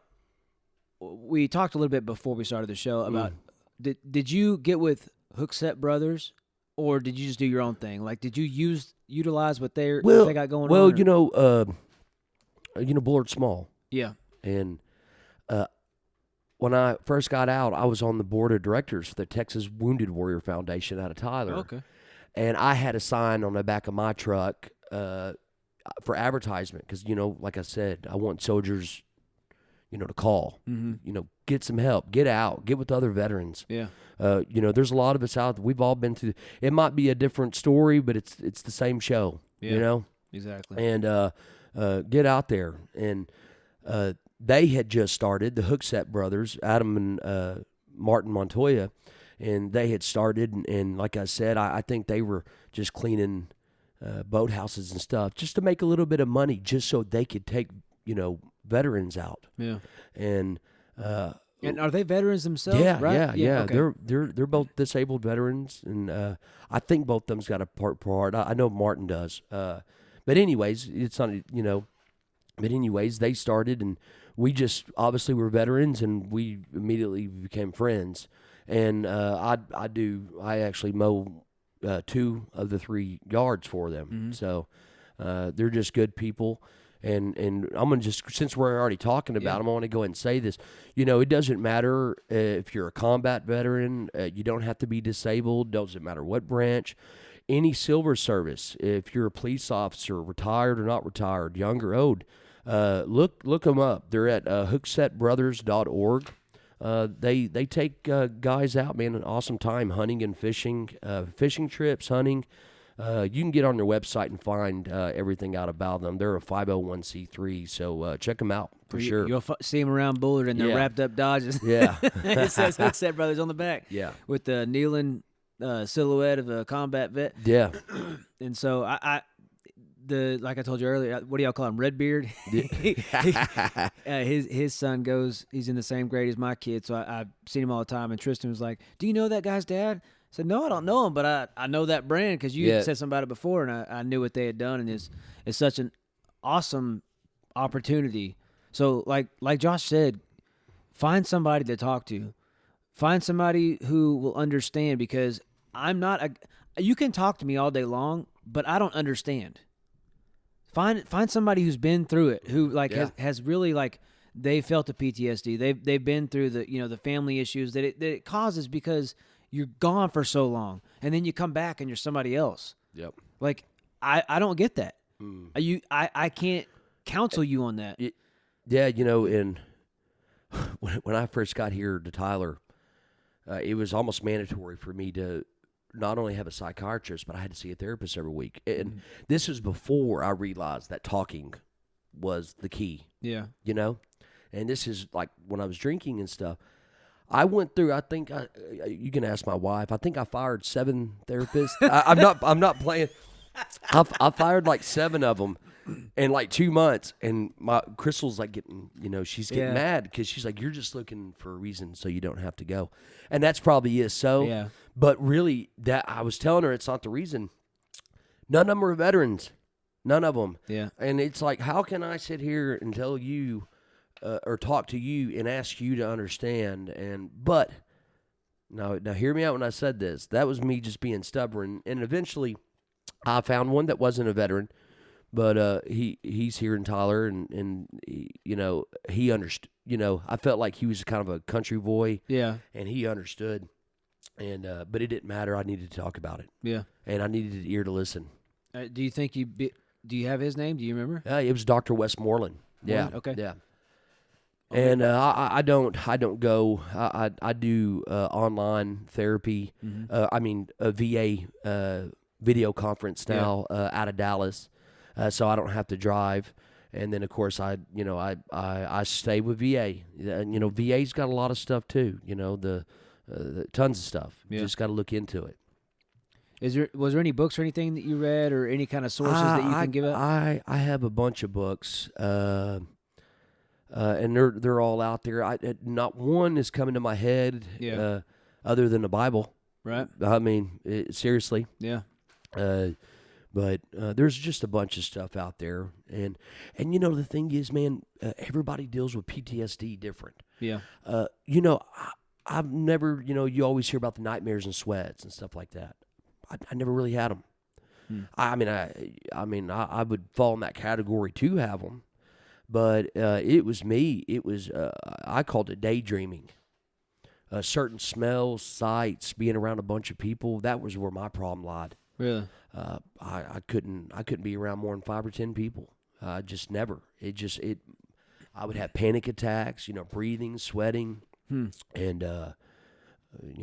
we talked a little bit before we started the show about did you get with Hookset Brothers, or did you just do your own thing? Like, did you utilize what they got going on? Well, Bullard Small. Yeah. And when I first got out, I was on the board of directors for the Texas Wounded Warrior Foundation out of Tyler. Okay. And I had a sign on the back of my truck for advertisement because, like I said, I want soldiers, to call, get some help, get out, get with other veterans. Yeah. There's a lot of us out there. We've all been through. It might be a different story, but it's the same show. Yeah. Exactly. And get out there. And they had just started, the Hookset brothers, Adam and Martin Montoya, and they had started. And like I said, I think they were just cleaning boathouses and stuff just to make a little bit of money, just so they could take veterans out. Yeah. And are they veterans themselves? Yeah, right? yeah. Okay. They're both disabled veterans, and I think both of them's got a part. I know Martin does. But anyways, it's not But anyways, they started, and we just obviously were veterans, and we immediately became friends. And I actually mow 2 of the 3 yards for them. Mm-hmm. So they're just good people. And I'm going to just, since we're already talking about them, I want to go ahead and say this. It doesn't matter if you're a combat veteran. You don't have to be disabled. Doesn't matter what branch. Any silver service, if you're a police officer, retired or not retired, young or old, look them up. They're at hooksetbrothers.org. They take guys out, man, an awesome time hunting and fishing, fishing trips, hunting. You can get on their website and find everything out about them. They're a 501c3, so check them out for sure. You'll see them around Bullard in their wrapped up Dodges. Yeah. It says Hookset Brothers on the back. Yeah. With the kneeling silhouette of a combat vet. Yeah. And so like I told you earlier, what do y'all call him? Redbeard? His son he's in the same grade as my kid, so I've seen him all the time. And Tristan was like, "Do you know that guy's dad?" I said, "No, I don't know him, but I know that brand because you said something about it before, and I knew what they had done, and it's such an awesome opportunity." So like Josh said, find somebody to talk to. Find somebody who will understand, because you can talk to me all day long, but I don't understand. Find somebody who's been through it, who has really they felt the PTSD. They've been through the family issues that it causes because you're gone for so long, and then you come back and you're somebody else. Yep. I don't get that. I can't counsel you on that. And when I first got here to Tyler, it was almost mandatory for me to not only have a psychiatrist, but I had to see a therapist every week. And this was before I realized that talking was the key. Yeah. And this is like when I was drinking and stuff. I went through, I think, you can ask my wife, I think I fired 7 therapists. I'm not playing. I fired 7 of them in 2 months. And my Crystal's getting, she's getting mad because she's like, "You're just looking for a reason so you don't have to go." And that's probably is so. Yeah. But really, that I was telling her it's not the reason. None of them are veterans. None of them. Yeah. And it's like, how can I sit here and tell you or talk to you and ask you to understand? But now hear me out when I said this. That was me just being stubborn. And eventually, I found one that wasn't a veteran, but he's here in Tyler, and he understood. I felt like he was kind of a country boy. Yeah. And he understood. And but it didn't matter. I needed to talk about it. Yeah. And I needed an ear to listen. Do you think do you have his name? Do you remember? It was Dr. Westmoreland. Yeah. Okay. Yeah. And I don't go. I do online therapy. A VA video conference now out of Dallas, so I don't have to drive. And then of course I stay with VA. VA's got a lot of stuff too. The tons of stuff. You just got to look into it. Was there any books or anything that you read, or any kind of sources that you can give up? I have a bunch of books. And they're all out there. Not one is coming to my head other than the Bible. Right. I mean, seriously. Yeah. But there's just a bunch of stuff out there. And the thing is, man, everybody deals with PTSD different. Yeah. I've never, you always hear about the nightmares and sweats and stuff like that. I never really had them. I would fall in that category to have them. But it was me. It was I called it daydreaming. Certain smells, sights, being around a bunch of people. That was where my problem lied. Really? I couldn't be around more than 5 or 10 people. Just never. I would have panic attacks, breathing, sweating. And,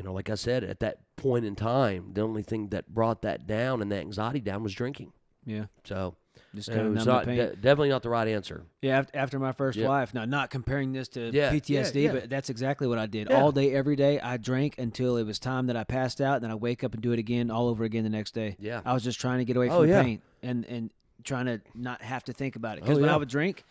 like I said, at that point in time, the only thing that brought that down and that anxiety down was drinking. Yeah. So just it kind of was numb the pain. definitely not the right answer. Yeah, after my first wife. Now, not comparing this to PTSD, but that's exactly what I did. Yeah. All day, every day, I drank until it was time that I passed out, and then I wake up and do it again, all over again the next day. Yeah. I was just trying to get away from the pain and trying to not have to think about it. Because when I would drink,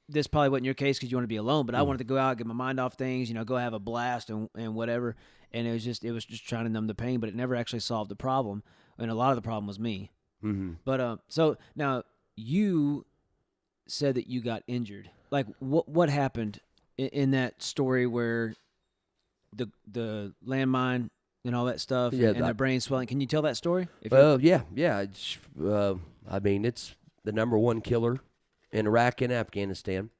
this probably wasn't your case because you want to be alone, but I wanted to go out, get my mind off things, go have a blast and whatever. And it was just trying to numb the pain, but it never actually solved the problem. And a lot of the problem was me. Mm-hmm. But so now you said that you got injured. Like what happened in that story where the landmine and all that stuff and the brain swelling? Can you tell that story? Yeah. It's, it's the number one killer in Iraq and Afghanistan,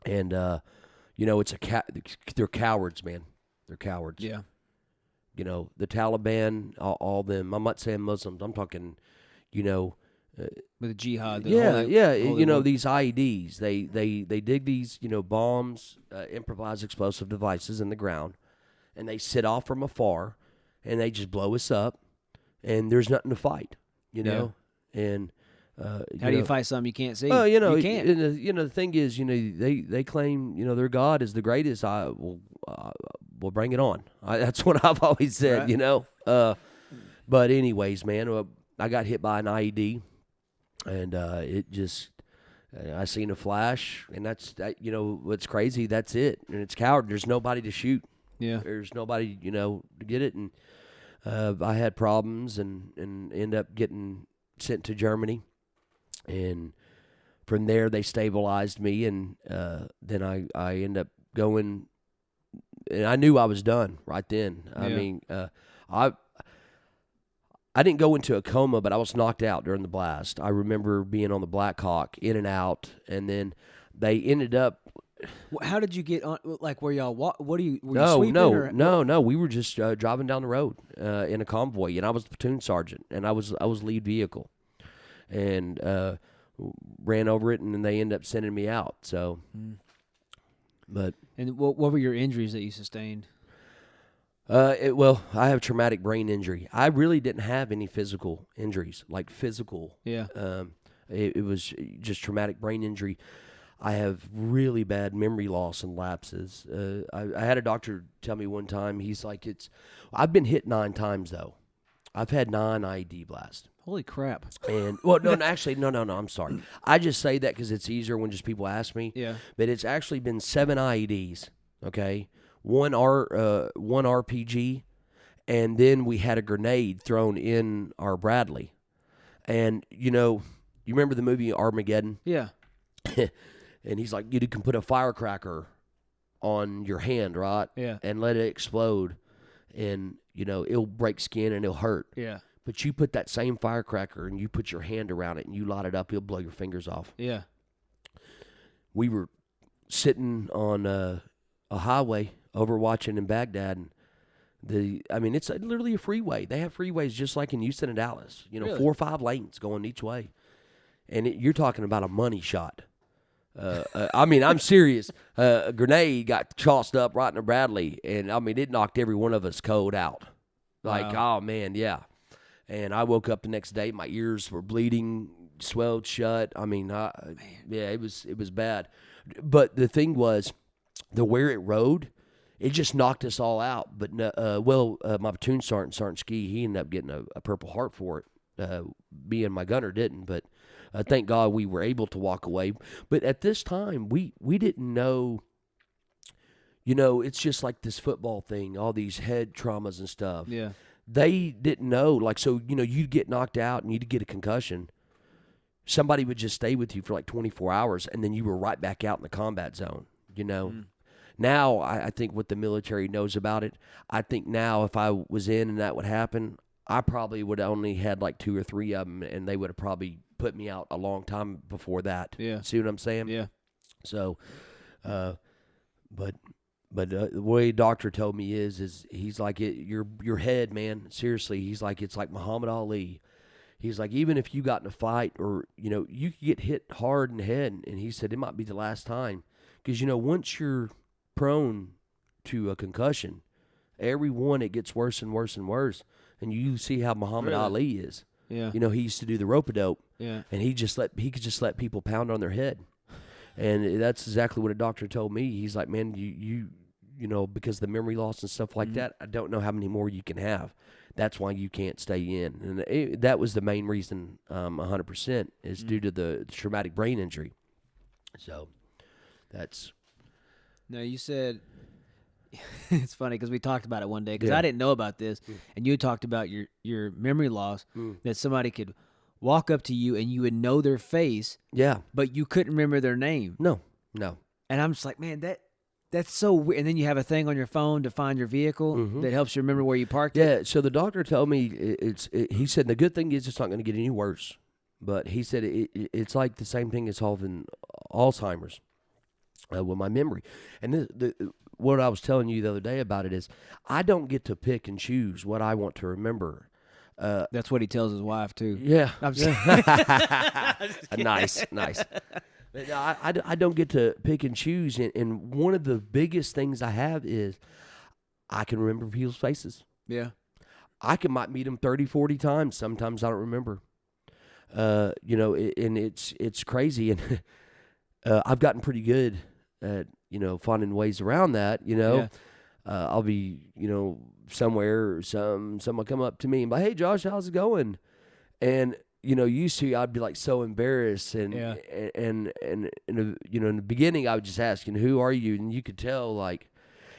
and it's they're cowards, man. They're cowards. Yeah. The Taliban, all them. I'm not saying Muslims. I'm talking, with the jihad. Holy these IEDs. They dig these, bombs, improvised explosive devices in the ground, and they sit off from afar, and they just blow us up, and there's nothing to fight, and. How do you fight something you can't see? You can't. And the thing is, they claim, their God is the greatest. We'll bring it on. That's what I've always said, right. But anyways, man, I got hit by an IED, and it just, I seen a flash, and that's what's crazy. That's it, and it's coward. There's nobody to shoot. Yeah. There's nobody, to get it, and I had problems, and end up getting sent to Germany. And from there, they stabilized me, and then I ended up going, and I knew I was done right then. Yeah. I didn't go into a coma, but I was knocked out during the blast. I remember being on the Black Hawk, in and out, and then they ended up. How did you get on? Like, were y'all? What are you? Were No, you sweeping no. We were just driving down the road in a convoy, and I was the platoon sergeant, and I was lead vehicle. And ran over it, and then they ended up sending me out. So, but and what were your injuries that you sustained? I have traumatic brain injury. I really didn't have any physical injuries, like physical. Yeah. It was just traumatic brain injury. I have really bad memory loss and lapses. I had a doctor tell me one time. He's like, I've been hit 9 times though. I've had 9 IED blasts. Holy crap. And no, I'm sorry. I just say that because it's easier when just people ask me. Yeah. But it's actually been 7 IEDs, okay? One RPG, and then we had a grenade thrown in our Bradley. And, you remember the movie Armageddon? Yeah. And he's like, you can put a firecracker on your hand, right? Yeah. And let it explode. And, it'll break skin and it'll hurt. Yeah. But you put that same firecracker and you put your hand around it and you light it up, it'll blow your fingers off. Yeah. We were sitting on a highway overwatching in Baghdad, and it's literally a freeway. They have freeways just like in Houston and Dallas. Really? 4 or 5 lanes going each way, and you're talking about a money shot. I'm serious. A grenade got tossed up right in the Bradley, and it knocked every one of us cold out. Like, wow. Oh man, yeah. And I woke up the next day, my ears were bleeding, swelled shut. It was bad. But the thing was, where it rode, it just knocked us all out. But my platoon Sergeant Ski, he ended up getting a Purple Heart for it. Me and my gunner didn't, but thank God we were able to walk away. But at this time, we didn't know. It's just like this football thing, all these head traumas and stuff. Yeah. They didn't know, you'd get knocked out and you'd get a concussion. Somebody would just stay with you for like 24 hours, and then you were right back out in the combat zone, Now, I think what the military knows about it, I think now if I was in and that would happen, I probably would have only had like 2 or 3 of them, and they would have probably put me out a long time before that. Yeah. See what I'm saying? Yeah. So, But the way doctor told me is he's like, your head, man, seriously, he's like, it's like Muhammad Ali. He's like, even if you got in a fight or, you could get hit hard in the head. And he said it might be the last time. Because, once you're prone to a concussion, every one, it gets worse and worse and worse. And you see how Muhammad Ali is. Yeah. He used to do the rope-a-dope. Yeah. And he could just let people pound on their head. And that's exactly what a doctor told me. He's like, man, you because of the memory loss and stuff like that, I don't know how many more you can have. That's why you can't stay in. And that was the main reason, 100%, is due to the traumatic brain injury. So that's... No, you said... It's funny because we talked about it one day because Yeah. I didn't know about this, and you talked about your memory loss, that somebody could walk up to you and you would know their face, Yeah. but you couldn't remember their name. No. And I'm just like, man, that's so weird. And then you have a thing on your phone to find your vehicle that helps you remember where you parked it. Yeah, so the doctor told me, he said the good thing is it's not going to get any worse. But he said it's like the same thing as having Alzheimer's with my memory. And what I was telling you the other day about it is I don't get to pick and choose what I want to remember. That's what he tells his wife, too. Yeah. I'm just Nice. But no, I don't get to pick and choose. And one of the biggest things I have is I can remember people's faces. Yeah. I might meet them 30, 40 times. Sometimes I don't remember. And it's crazy. And I've gotten pretty good at, finding ways around that, Yeah. I'll be, somewhere, someone come up to me and be like, hey, Josh, how's it going? And, used to, I'd be like so embarrassed. And, Yeah. and in the beginning, I would just ask, who are you? And you could tell, like,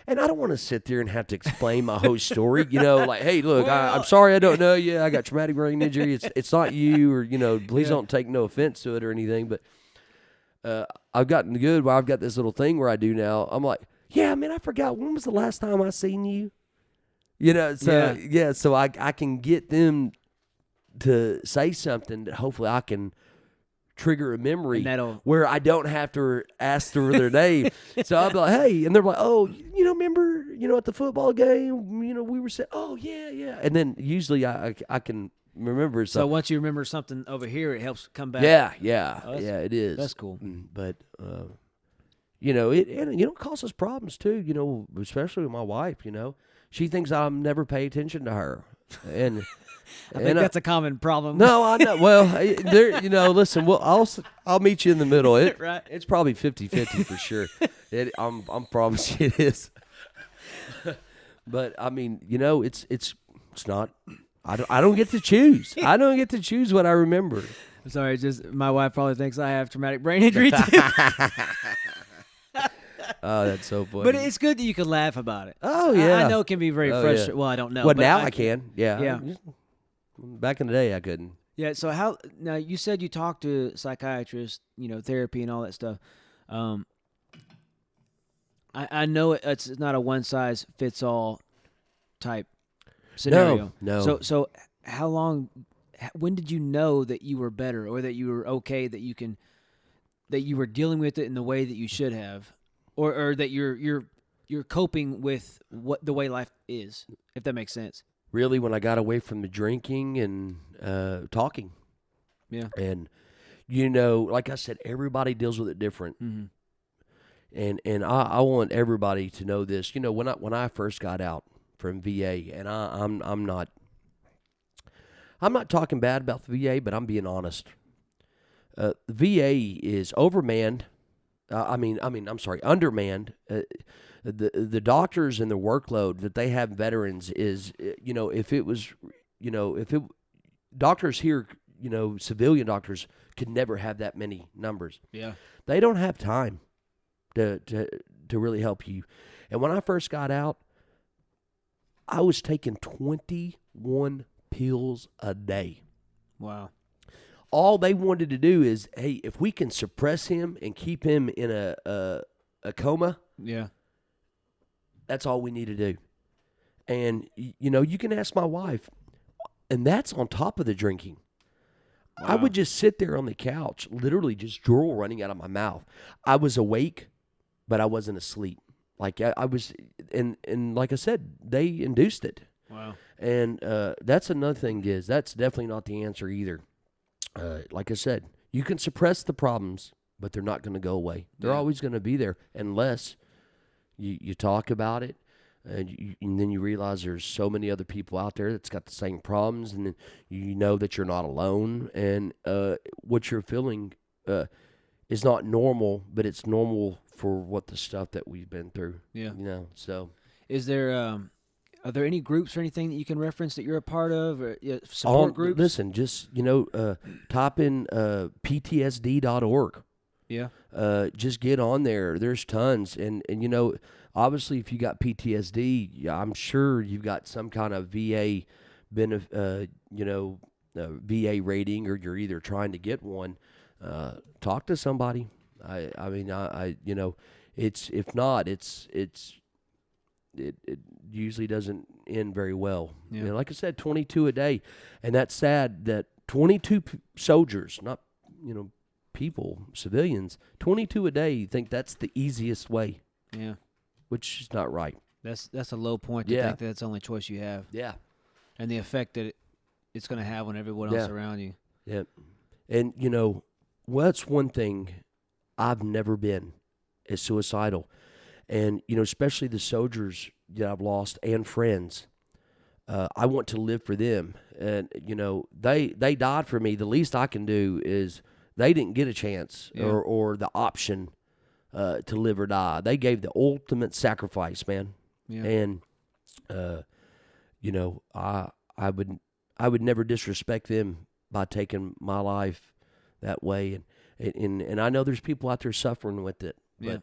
and I don't want to sit there and have to explain my whole story, like, hey, look, I'm sorry I don't know you. I got traumatic brain injury. It's not you, or, please don't take no offense to it or anything. But I've gotten good where I've got this little thing where I do now. I'm like, yeah, man, I forgot. When was the last time I seen you? So I can get them to say something that hopefully I can trigger a memory where I don't have to ask for their name. So I'll be like, hey, and they're like, oh, remember, at the football game, we were saying, oh, yeah. And then usually I can remember something. So once you remember something over here, it helps come back. Yeah, it is. That's cool. But, it causes problems too, especially with my wife, She thinks I'll never pay attention to her. And I think that's a common problem. No, I know. Well, listen, I'll meet you in the middle. Right. It's probably 50-50 for sure. I'm promising you it is. But I mean, it's not. I don't get to choose. I don't get to choose what I remember. I'm sorry, just my wife probably thinks I have traumatic brain injury too. Oh, that's so funny. But it's good that you can laugh about it. Oh, yeah. I know it can be very frustrating. Yeah. Well, I don't know. Well, but now I can. Yeah. Yeah. Back in the day, I couldn't. Yeah. So now you said you talked to psychiatrists, therapy and all that stuff. I know it's not a one size fits all type scenario. No. So how long? When did you know that you were better, or that you were okay, that you were dealing with it in the way that you should have, or that you're coping with the way life is, if that makes sense? Really, when I got away from the drinking and talking. Yeah. And like I said, everybody deals with it different. Mm-hmm. And I want everybody to know this. When I first got out from VA, and I'm not talking bad about the VA, but I'm being honest. The VA is overmanned. Undermanned. The doctors and the workload that they have veterans is, doctors here, civilian doctors could never have that many numbers. Yeah. They don't have time to really help you. And when I first got out, I was taking 21 pills a day. Wow. All they wanted to do is, hey, if we can suppress him and keep him in a coma, yeah, that's all we need to do. And, you can ask my wife, and that's on top of the drinking. Wow. I would just sit there on the couch, literally just drool running out of my mouth. I was awake, but I wasn't asleep. Like I was, and like I said, they induced it. Wow. And that's another thing is that's definitely not the answer either. Like I said, you can suppress the problems, but they're not going to go away. They're always going to be there unless you talk about it, and then you realize there's so many other people out there that's got the same problems, and then you know that you're not alone, and what you're feeling is not normal, but it's normal for what the stuff that we've been through. Yeah. So is there are there any groups or anything that you can reference that you're a part of, or support groups? Listen, just type in PTSD.org. Yeah. Just get on there. There's tons, and obviously, if you got PTSD, I'm sure you've got some kind of VA VA rating, or you're either trying to get one. Talk to somebody. I mean, it's if not, it usually doesn't end very well. Yeah. Like I said, 22 a day, and that's sad that 22 soldiers, not people, civilians, 22 a day. You think that's the easiest way? Yeah, which is not right. That's a low point to think that that's the only choice you have. Yeah, and the effect that it's going to have on everyone else around you. Yeah, and that's one thing I've never been is suicidal. And, especially the soldiers that I've lost and friends, I want to live for them. And, they died for me. The least I can do is they didn't get a chance or the option to live or die. They gave the ultimate sacrifice, man. Yeah. And, I would never disrespect them by taking my life that way. And I know there's people out there suffering with it. But,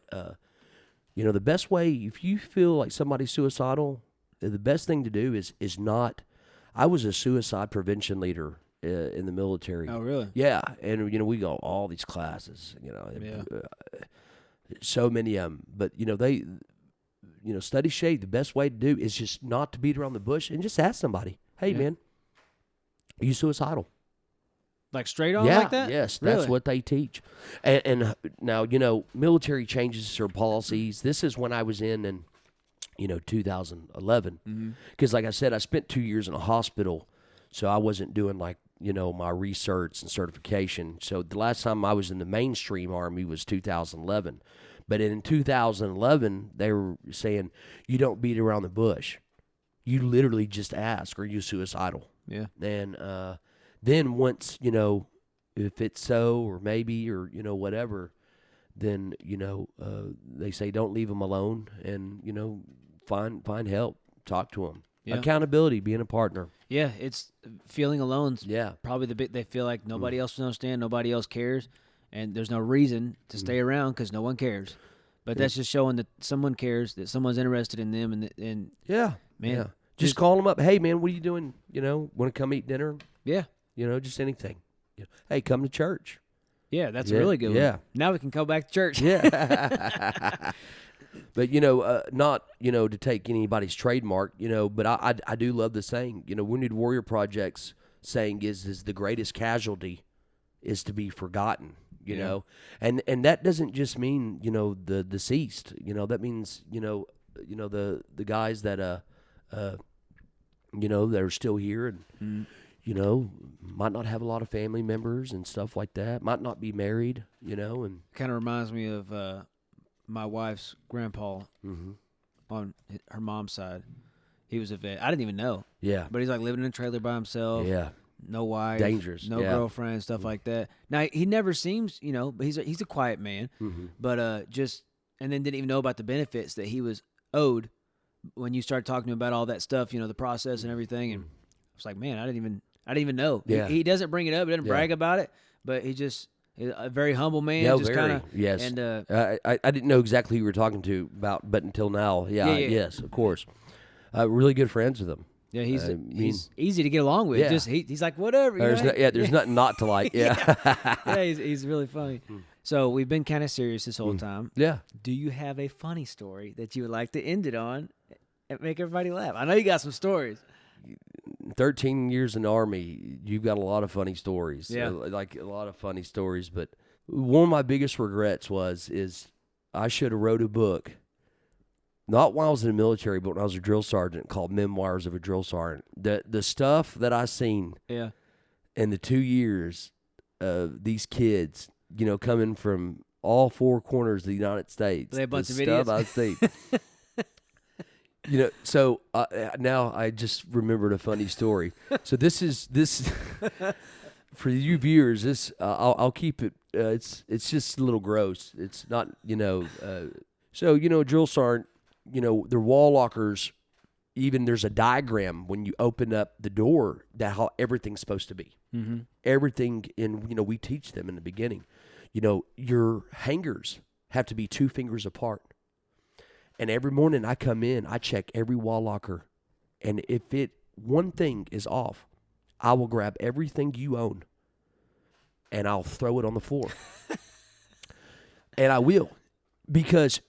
the best way, if you feel like somebody's suicidal, the best thing to do is not. I was a suicide prevention leader in the military. Oh, really? Yeah, and we go all these classes. So many of them. But they, studies show the best way to do is just not to beat around the bush and just ask somebody, "Hey, man, are you suicidal?" Like straight on like that? Yes, really? That's what they teach. And now, military changes their policies. This is when I was in 2011. Because like I said, I spent 2 years in a hospital, so I wasn't doing my research and certification. So the last time I was in the mainstream Army was 2011. But in 2011, they were saying, you don't beat around the bush. You literally just ask, are you suicidal? Yeah. And then once, if it's so or maybe or, whatever, then, they say don't leave them alone and, find help, talk to them. Yeah. Accountability, being a partner. Yeah, it's feeling alone. Yeah. Probably the bit they feel like nobody else will understand, nobody else cares, and there's no reason to stay around because no one cares. But that's just showing that someone cares, that someone's interested in them, and yeah, man. Yeah. Just call them up. Hey, man, what are you doing? Want to come eat dinner? Yeah. Just anything. Hey, come to church. Yeah, that's a really good one. Yeah. Now we can go back to church. Yeah. But, not, to take anybody's trademark, but I do love the saying, Wounded Warrior Project's saying is the greatest casualty is to be forgotten, you know. And that doesn't just mean, the deceased, that means, the guys that, that are still here and, might not have a lot of family members and stuff like that, might not be married, and kind of reminds me of my wife's grandpa on her mom's side. He was a vet. I didn't even know. Yeah. But he's like living in a trailer by himself. Yeah. No wife. Dangerous. No girlfriend, stuff like that. Now, he never seems, but he's a quiet man. But and then didn't even know about the benefits that he was owed when you started talking to him about all that stuff, the process and everything. And I was like, man, I didn't even know. Yeah. He doesn't bring it up. He doesn't brag about it. But he's a very humble man. Yeah, just kind of. Yes. And I didn't know exactly who you were talking to about, but until now, yes, of course. Really good friends with him. Yeah, he's easy to get along with. Yeah. Just he's like whatever. There's nothing not to like. Yeah. Yeah, he's really funny. So we've been kind of serious this whole time. Yeah. Do you have a funny story that you would like to end it on and make everybody laugh? I know you got some stories. 13 years in the Army, you've got a lot of funny stories. Yeah. Like a lot of funny stories. But one of my biggest regrets is I should have wrote a book not while I was in the military, but when I was a drill sergeant, called Memoirs of a Drill Sergeant. The stuff that I seen Yeah. in the 2 years of these kids, coming from all four corners of the United States. They a bunch of stuff idiots. I've seen. So now I just remembered a funny story. So this for you viewers. This I'll keep it. It's just a little gross. It's not So drill sergeant. Their wall lockers. Even there's a diagram when you open up the door that how everything's supposed to be. Mm-hmm. Everything we teach them in the beginning. Your hangers have to be 2 fingers apart. And every morning I come in, I check every wall locker. And if one thing is off, I will grab everything you own and I'll throw it on the floor. And I will. Because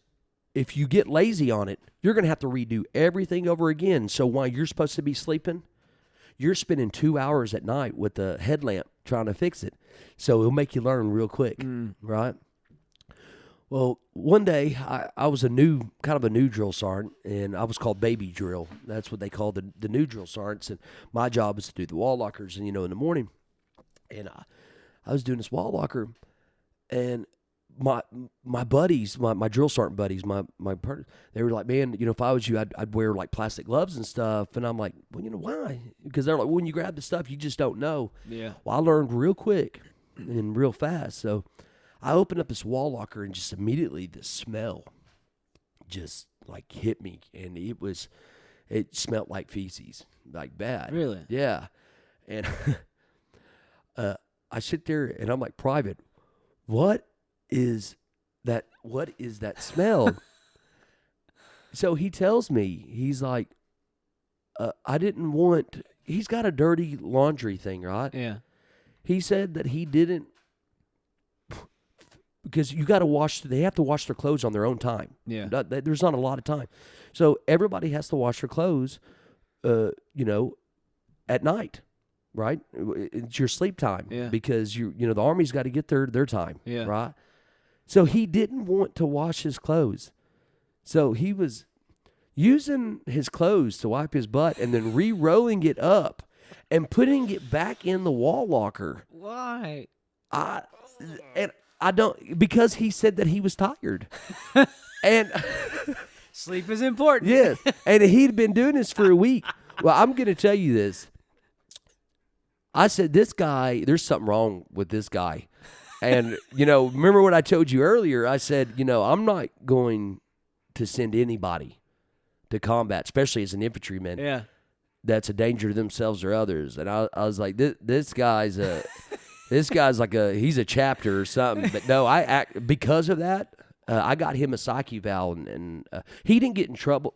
if you get lazy on it, you're going to have to redo everything over again. So while you're supposed to be sleeping, you're spending 2 hours at night with a headlamp trying to fix it. So it'll make you learn real quick, right? Well, one day I was kind of a new drill sergeant, and I was called baby drill. That's what they call the new drill sergeants. And my job was to do the wall lockers, and in the morning. And I was doing this wall locker, and my buddies, my drill sergeant buddies, my partners, they were like, man, if I was you, I'd wear like plastic gloves and stuff. And I'm like, well, why? Because they're like, when you grab the stuff, you just don't know. Yeah. Well, I learned real quick and real fast. So I opened up this wall locker, and just immediately the smell just like hit me, and it smelled like feces, like bad. Really? Yeah. And I sit there and I'm like, Private, what is that smell? So he tells me, he's like, he's got a dirty laundry thing, right? Yeah. He said that he didn't, because they have to wash their clothes on their own time. Yeah. There's not a lot of time. So everybody has to wash their clothes, at night, right? It's your sleep time. Yeah. Because the Army's got to get their time. Yeah. Right? So he didn't want to wash his clothes. So he was using his clothes to wipe his butt and then re-rolling it up and putting it back in the wall locker. Why? I don't, because he said that he was tired. And Sleep is important. yes, and he'd been doing this for a week. Well, I'm going to tell you this. I said, this guy, there's something wrong with this guy. And, remember what I told you earlier? I said, I'm not going to send anybody to combat, especially as an infantryman. Yeah. That's a danger to themselves or others. And I was like, this guy's he's a chapter or something. But no, because of that, I got him a psyche valve, and he didn't get in trouble.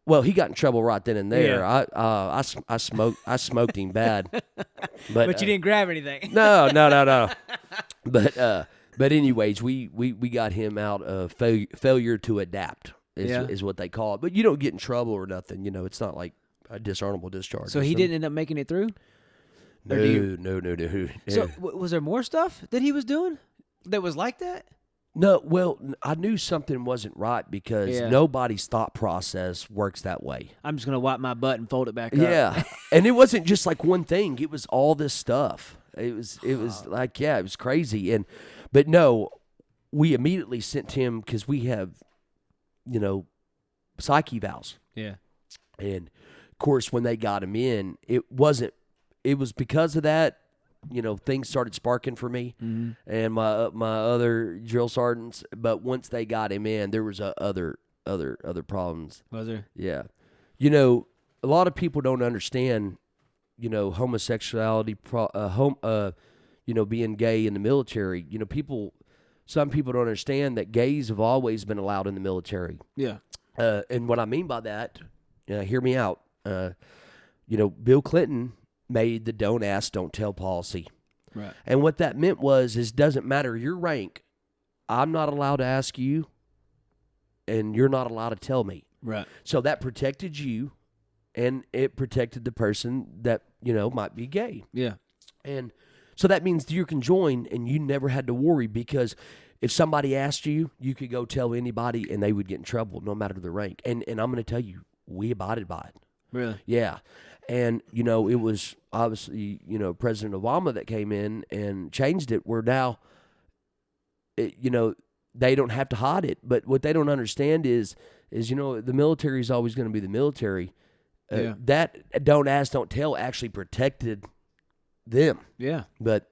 Well, he got in trouble right then and there. Yeah. I smoked him bad. But you didn't grab anything. No. But anyways, we got him out of failure to adapt is what they call it. But you don't get in trouble or nothing. It's not like a dishonorable discharge. So he didn't end up making it through? No. So was there more stuff that he was doing that was like that? No, well, I knew something wasn't right because nobody's thought process works that way. I'm just going to wipe my butt and fold it back up. Yeah. And it wasn't just like one thing. It was all this stuff. It was like, it was crazy. But no, we immediately sent him because we have, psyche valves. Yeah. And of course, when they got him in, it was because of that. Things started sparking for me and my other drill sergeants. But once they got him in, there was other problems. Was there? Yeah. A lot of people don't understand, homosexuality, being gay in the military. Some people don't understand that gays have always been allowed in the military. Yeah. And what I mean by that, hear me out. Bill Clinton made the don't ask, don't tell policy. Right. And what that meant is doesn't matter your rank, I'm not allowed to ask you, and you're not allowed to tell me. Right. So that protected you, and it protected the person that, might be gay. Yeah. And so that means you can join, and you never had to worry because if somebody asked you, you could go tell anybody and they would get in trouble no matter the rank. And I'm going to tell you, we abided by it. Really? Yeah. And, you know, it was obviously, you know, President Obama that came in and changed it where now, you know, they don't have to hide it. But what they don't understand is you know, the military is always going to be the military. That don't ask, don't tell actually protected them. Yeah. But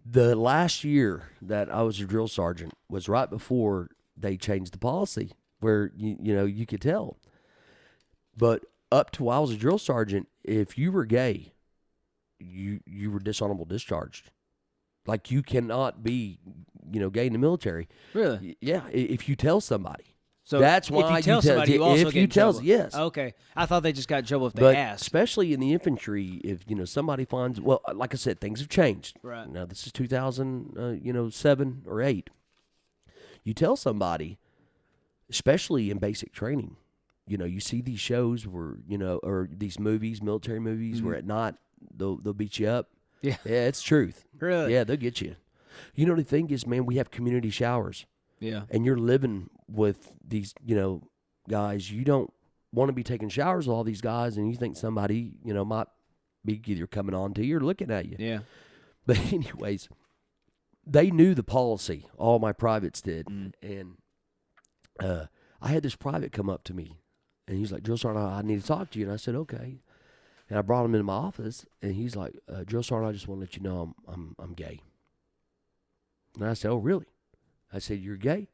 the last year that I was a drill sergeant was right before they changed the policy where, you know, you could tell. But up to while I was a drill sergeant, if you were gay, you were dishonorable discharged. Like, you cannot be, you know, gay in the military. Really? Yeah, if you tell somebody. So that's why if you tell somebody, you also if get you in tell, trouble. yes. Okay. I thought they just got in trouble if they But asked. especially in the infantry, if, you know, somebody finds, well, like I said, things have changed. Right. Now, this is 2007 or 8. You tell somebody, especially in basic training, you know, you see these shows where, you know, or these movies, military movies, where at night they'll beat you up. Yeah. Yeah, it's truth. Really? Yeah, they'll get you. You know, the thing is, man, we have community showers. Yeah. And you're living with these, you know, guys. You don't want to be taking showers with all these guys, and you think somebody, you know, might be either coming on to you or looking at you. Yeah. But anyways, they knew the policy. All my privates did. And I had this private come up to me, and he's like, "Drill Sergeant, I need to talk to you." And I said, "Okay." And I brought him into my office, and he's like, "Drill Sergeant, I just want to let you know I'm gay." And I said, "Oh, really?" I said, "You're gay?"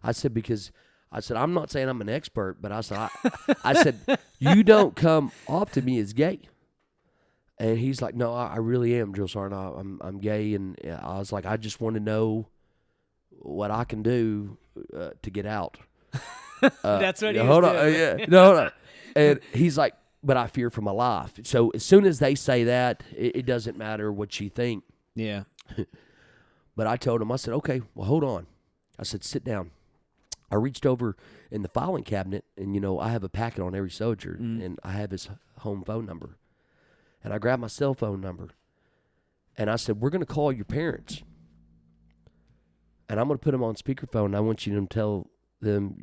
I said, because I said, I'm not saying I'm an expert, but I said, I said, you don't come off to me as gay. And he's like, "No, I really am, Drill Sergeant. I'm gay." And I was like, "I just want to know what I can do to get out." That's what he was hold doing. on, no, hold on. And he's like, "But I fear for my life." So as soon as they say that, it doesn't matter what you think. Yeah. But I told him, I said, "Okay, well, hold on." I said, "Sit down." I reached over in the filing cabinet, and, you know, I have a packet on every soldier, and I have his home phone number. And I grabbed my cell phone number, and I said, "We're going to call your parents. And I'm going to put them on speakerphone, and I want you to tell them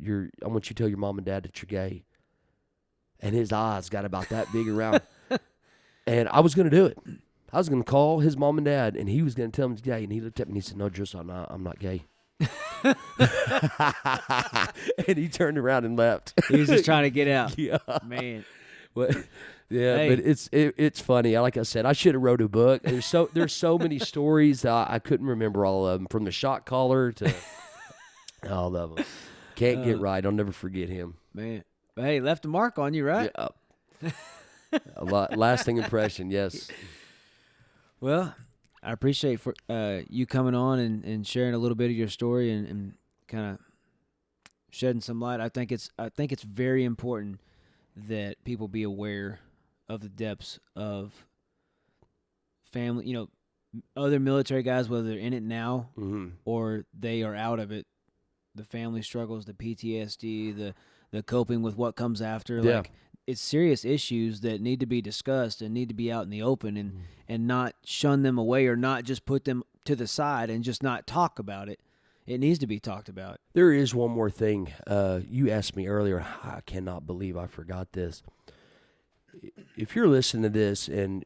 I want you to tell your mom and dad that you're gay." And his eyes got about that big around. And I was going to do it. I was going to call his mom and dad, and he was going to tell them he's gay. And he looked at me and he said, "No, just I'm not gay." And he turned around and left. He was just trying to get out. Yeah, Man. but yeah, Hey. but it's funny. Like I said, I should have wrote a book. There's so many stories that I couldn't remember all of them, from the shot caller to all of them. Can't get right. I'll never forget him. Man. But hey, left a mark on you, right? Yeah. A lasting impression. Yes. Well, I appreciate for you coming on and sharing a little bit of your story and kind of shedding some light. I think it's very important that people be aware of the depths of family, you know, other military guys, whether they're in it now or they are out of it, the family struggles, the PTSD, the coping with what comes after. Yeah. Like, it's serious issues that need to be discussed and need to be out in the open and not shun them away, or not just put them to the side and just not talk about it. It needs to be talked about. There is one more thing. You asked me earlier. I cannot believe I forgot this. If you're listening to this, and,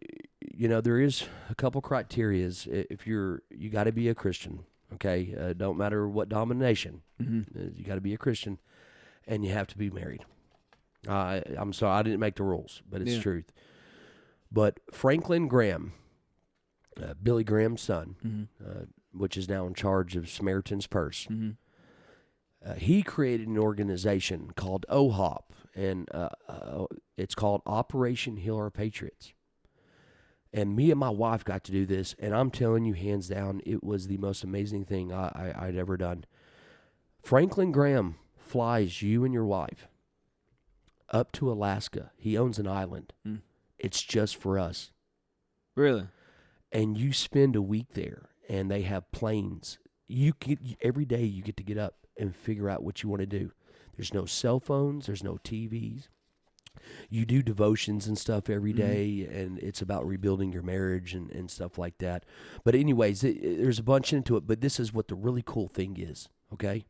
you know, there is a couple criterias. If you got to be a Christian, okay? Don't matter what denomination. You got to be a Christian, and you have to be married. I'm sorry, I didn't make the rules, but it's truth. But Franklin Graham, Billy Graham's son, which is now in charge of Samaritan's Purse, he created an organization called OHOP, and it's called Operation Heal Our Patriots. And me and my wife got to do this, and I'm telling you, hands down, it was the most amazing thing I'd ever done. Franklin Graham flies you and your wife up to Alaska. He owns an island. It's just for us. Really? And you spend a week there, and they have planes. Every day you get to get up and figure out what you want to do. There's no cell phones. There's no TVs. you do devotions and stuff every day, and it's about rebuilding your marriage and stuff like that. But anyways, there's a bunch into it, but this is what the really cool thing is, okay?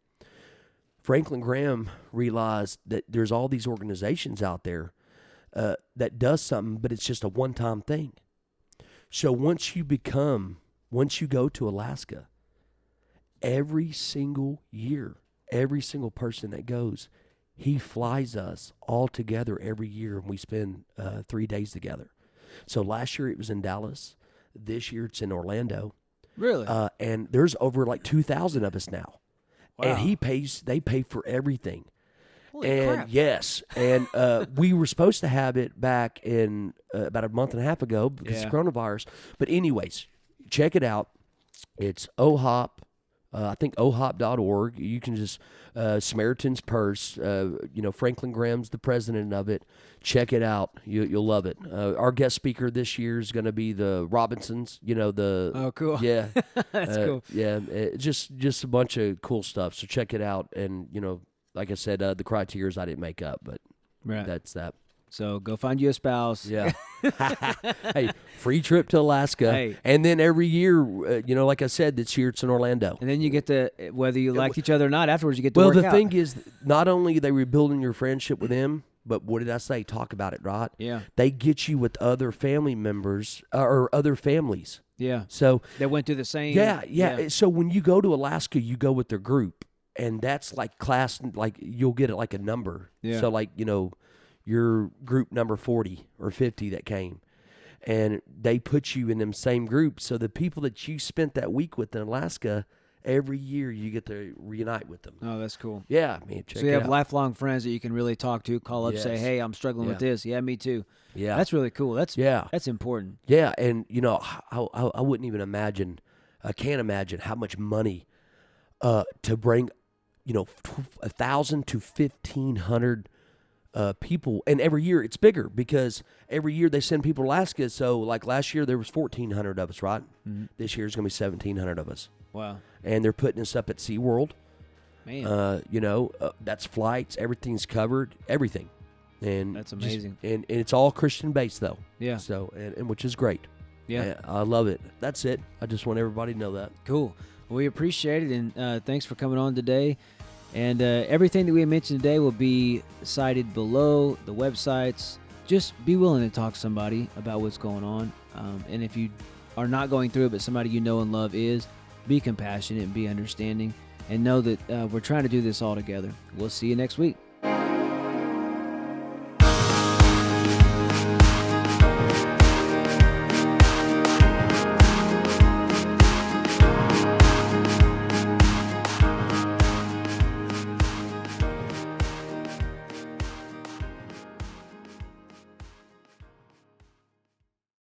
Franklin Graham realized that there's all these organizations out there that does something, but it's just a one-time thing. So once you go to Alaska, every single year, every single person that goes, he flies us all together every year, and we spend 3 days together. So last year it was in Dallas. This year it's in Orlando. Really? And there's over like 2,000 of us now. Wow. And they pay for everything. Holy crap. Yes, and we were supposed to have it back in about a month and a half ago because of coronavirus. But anyways, check it out. It's OHOP. I think ohop.org. You can just Samaritan's Purse. Franklin Graham's the president of it. Check it out. You'll love it. Our guest speaker this year is going to be the Robinsons. Oh, cool. Yeah, that's cool. Yeah, just a bunch of cool stuff. So check it out. And like I said, the criterias I didn't make up, but that's that. So go find you a spouse. Yeah. Hey, free trip to Alaska. Hey. And then every year, like I said, this year it's in Orlando. And then you get to, whether you liked each other or not, afterwards you get to Well, work out. the thing is, not only are they rebuilding your friendship with them, but what did I say? Talk about it, right? Yeah. They get you with other family members or other families. Yeah. So they went through the same. Yeah. So when you go to Alaska, you go with their group. And that's like class, like you'll get it like a number. Yeah. So like, your group number 40 or 50 that came, and they put you in them same groups. So the people that you spent that week with in Alaska, every year you get to reunite with them. Oh, that's cool. Yeah, man, check it out. So you have lifelong friends that you can really talk to, call up, Yes. say, hey, I'm struggling with this. Yeah, me too. Yeah. That's really cool. That's important. Yeah, and I wouldn't even imagine, I can't imagine how much money to bring, 1,000 to 1,500 people, and every year it's bigger because every year they send people to Alaska. So like last year there was 1,400 of us, right? Mm-hmm. This year is going to be 1,700 of us. Wow. And they're putting us up at SeaWorld. Man. That's flights, everything's covered, everything. And that's amazing. And it's all Christian based though. Yeah. So and which is great. Yeah. And I love it. That's it. I just want everybody to know that. Cool. Well, we appreciate it, and thanks for coming on today. And everything that we mentioned today will be cited below, the websites. Just be willing to talk to somebody about what's going on. And if you are not going through it, but somebody you know and love is, be compassionate and be understanding. And know that we're trying to do this all together. We'll see you next week.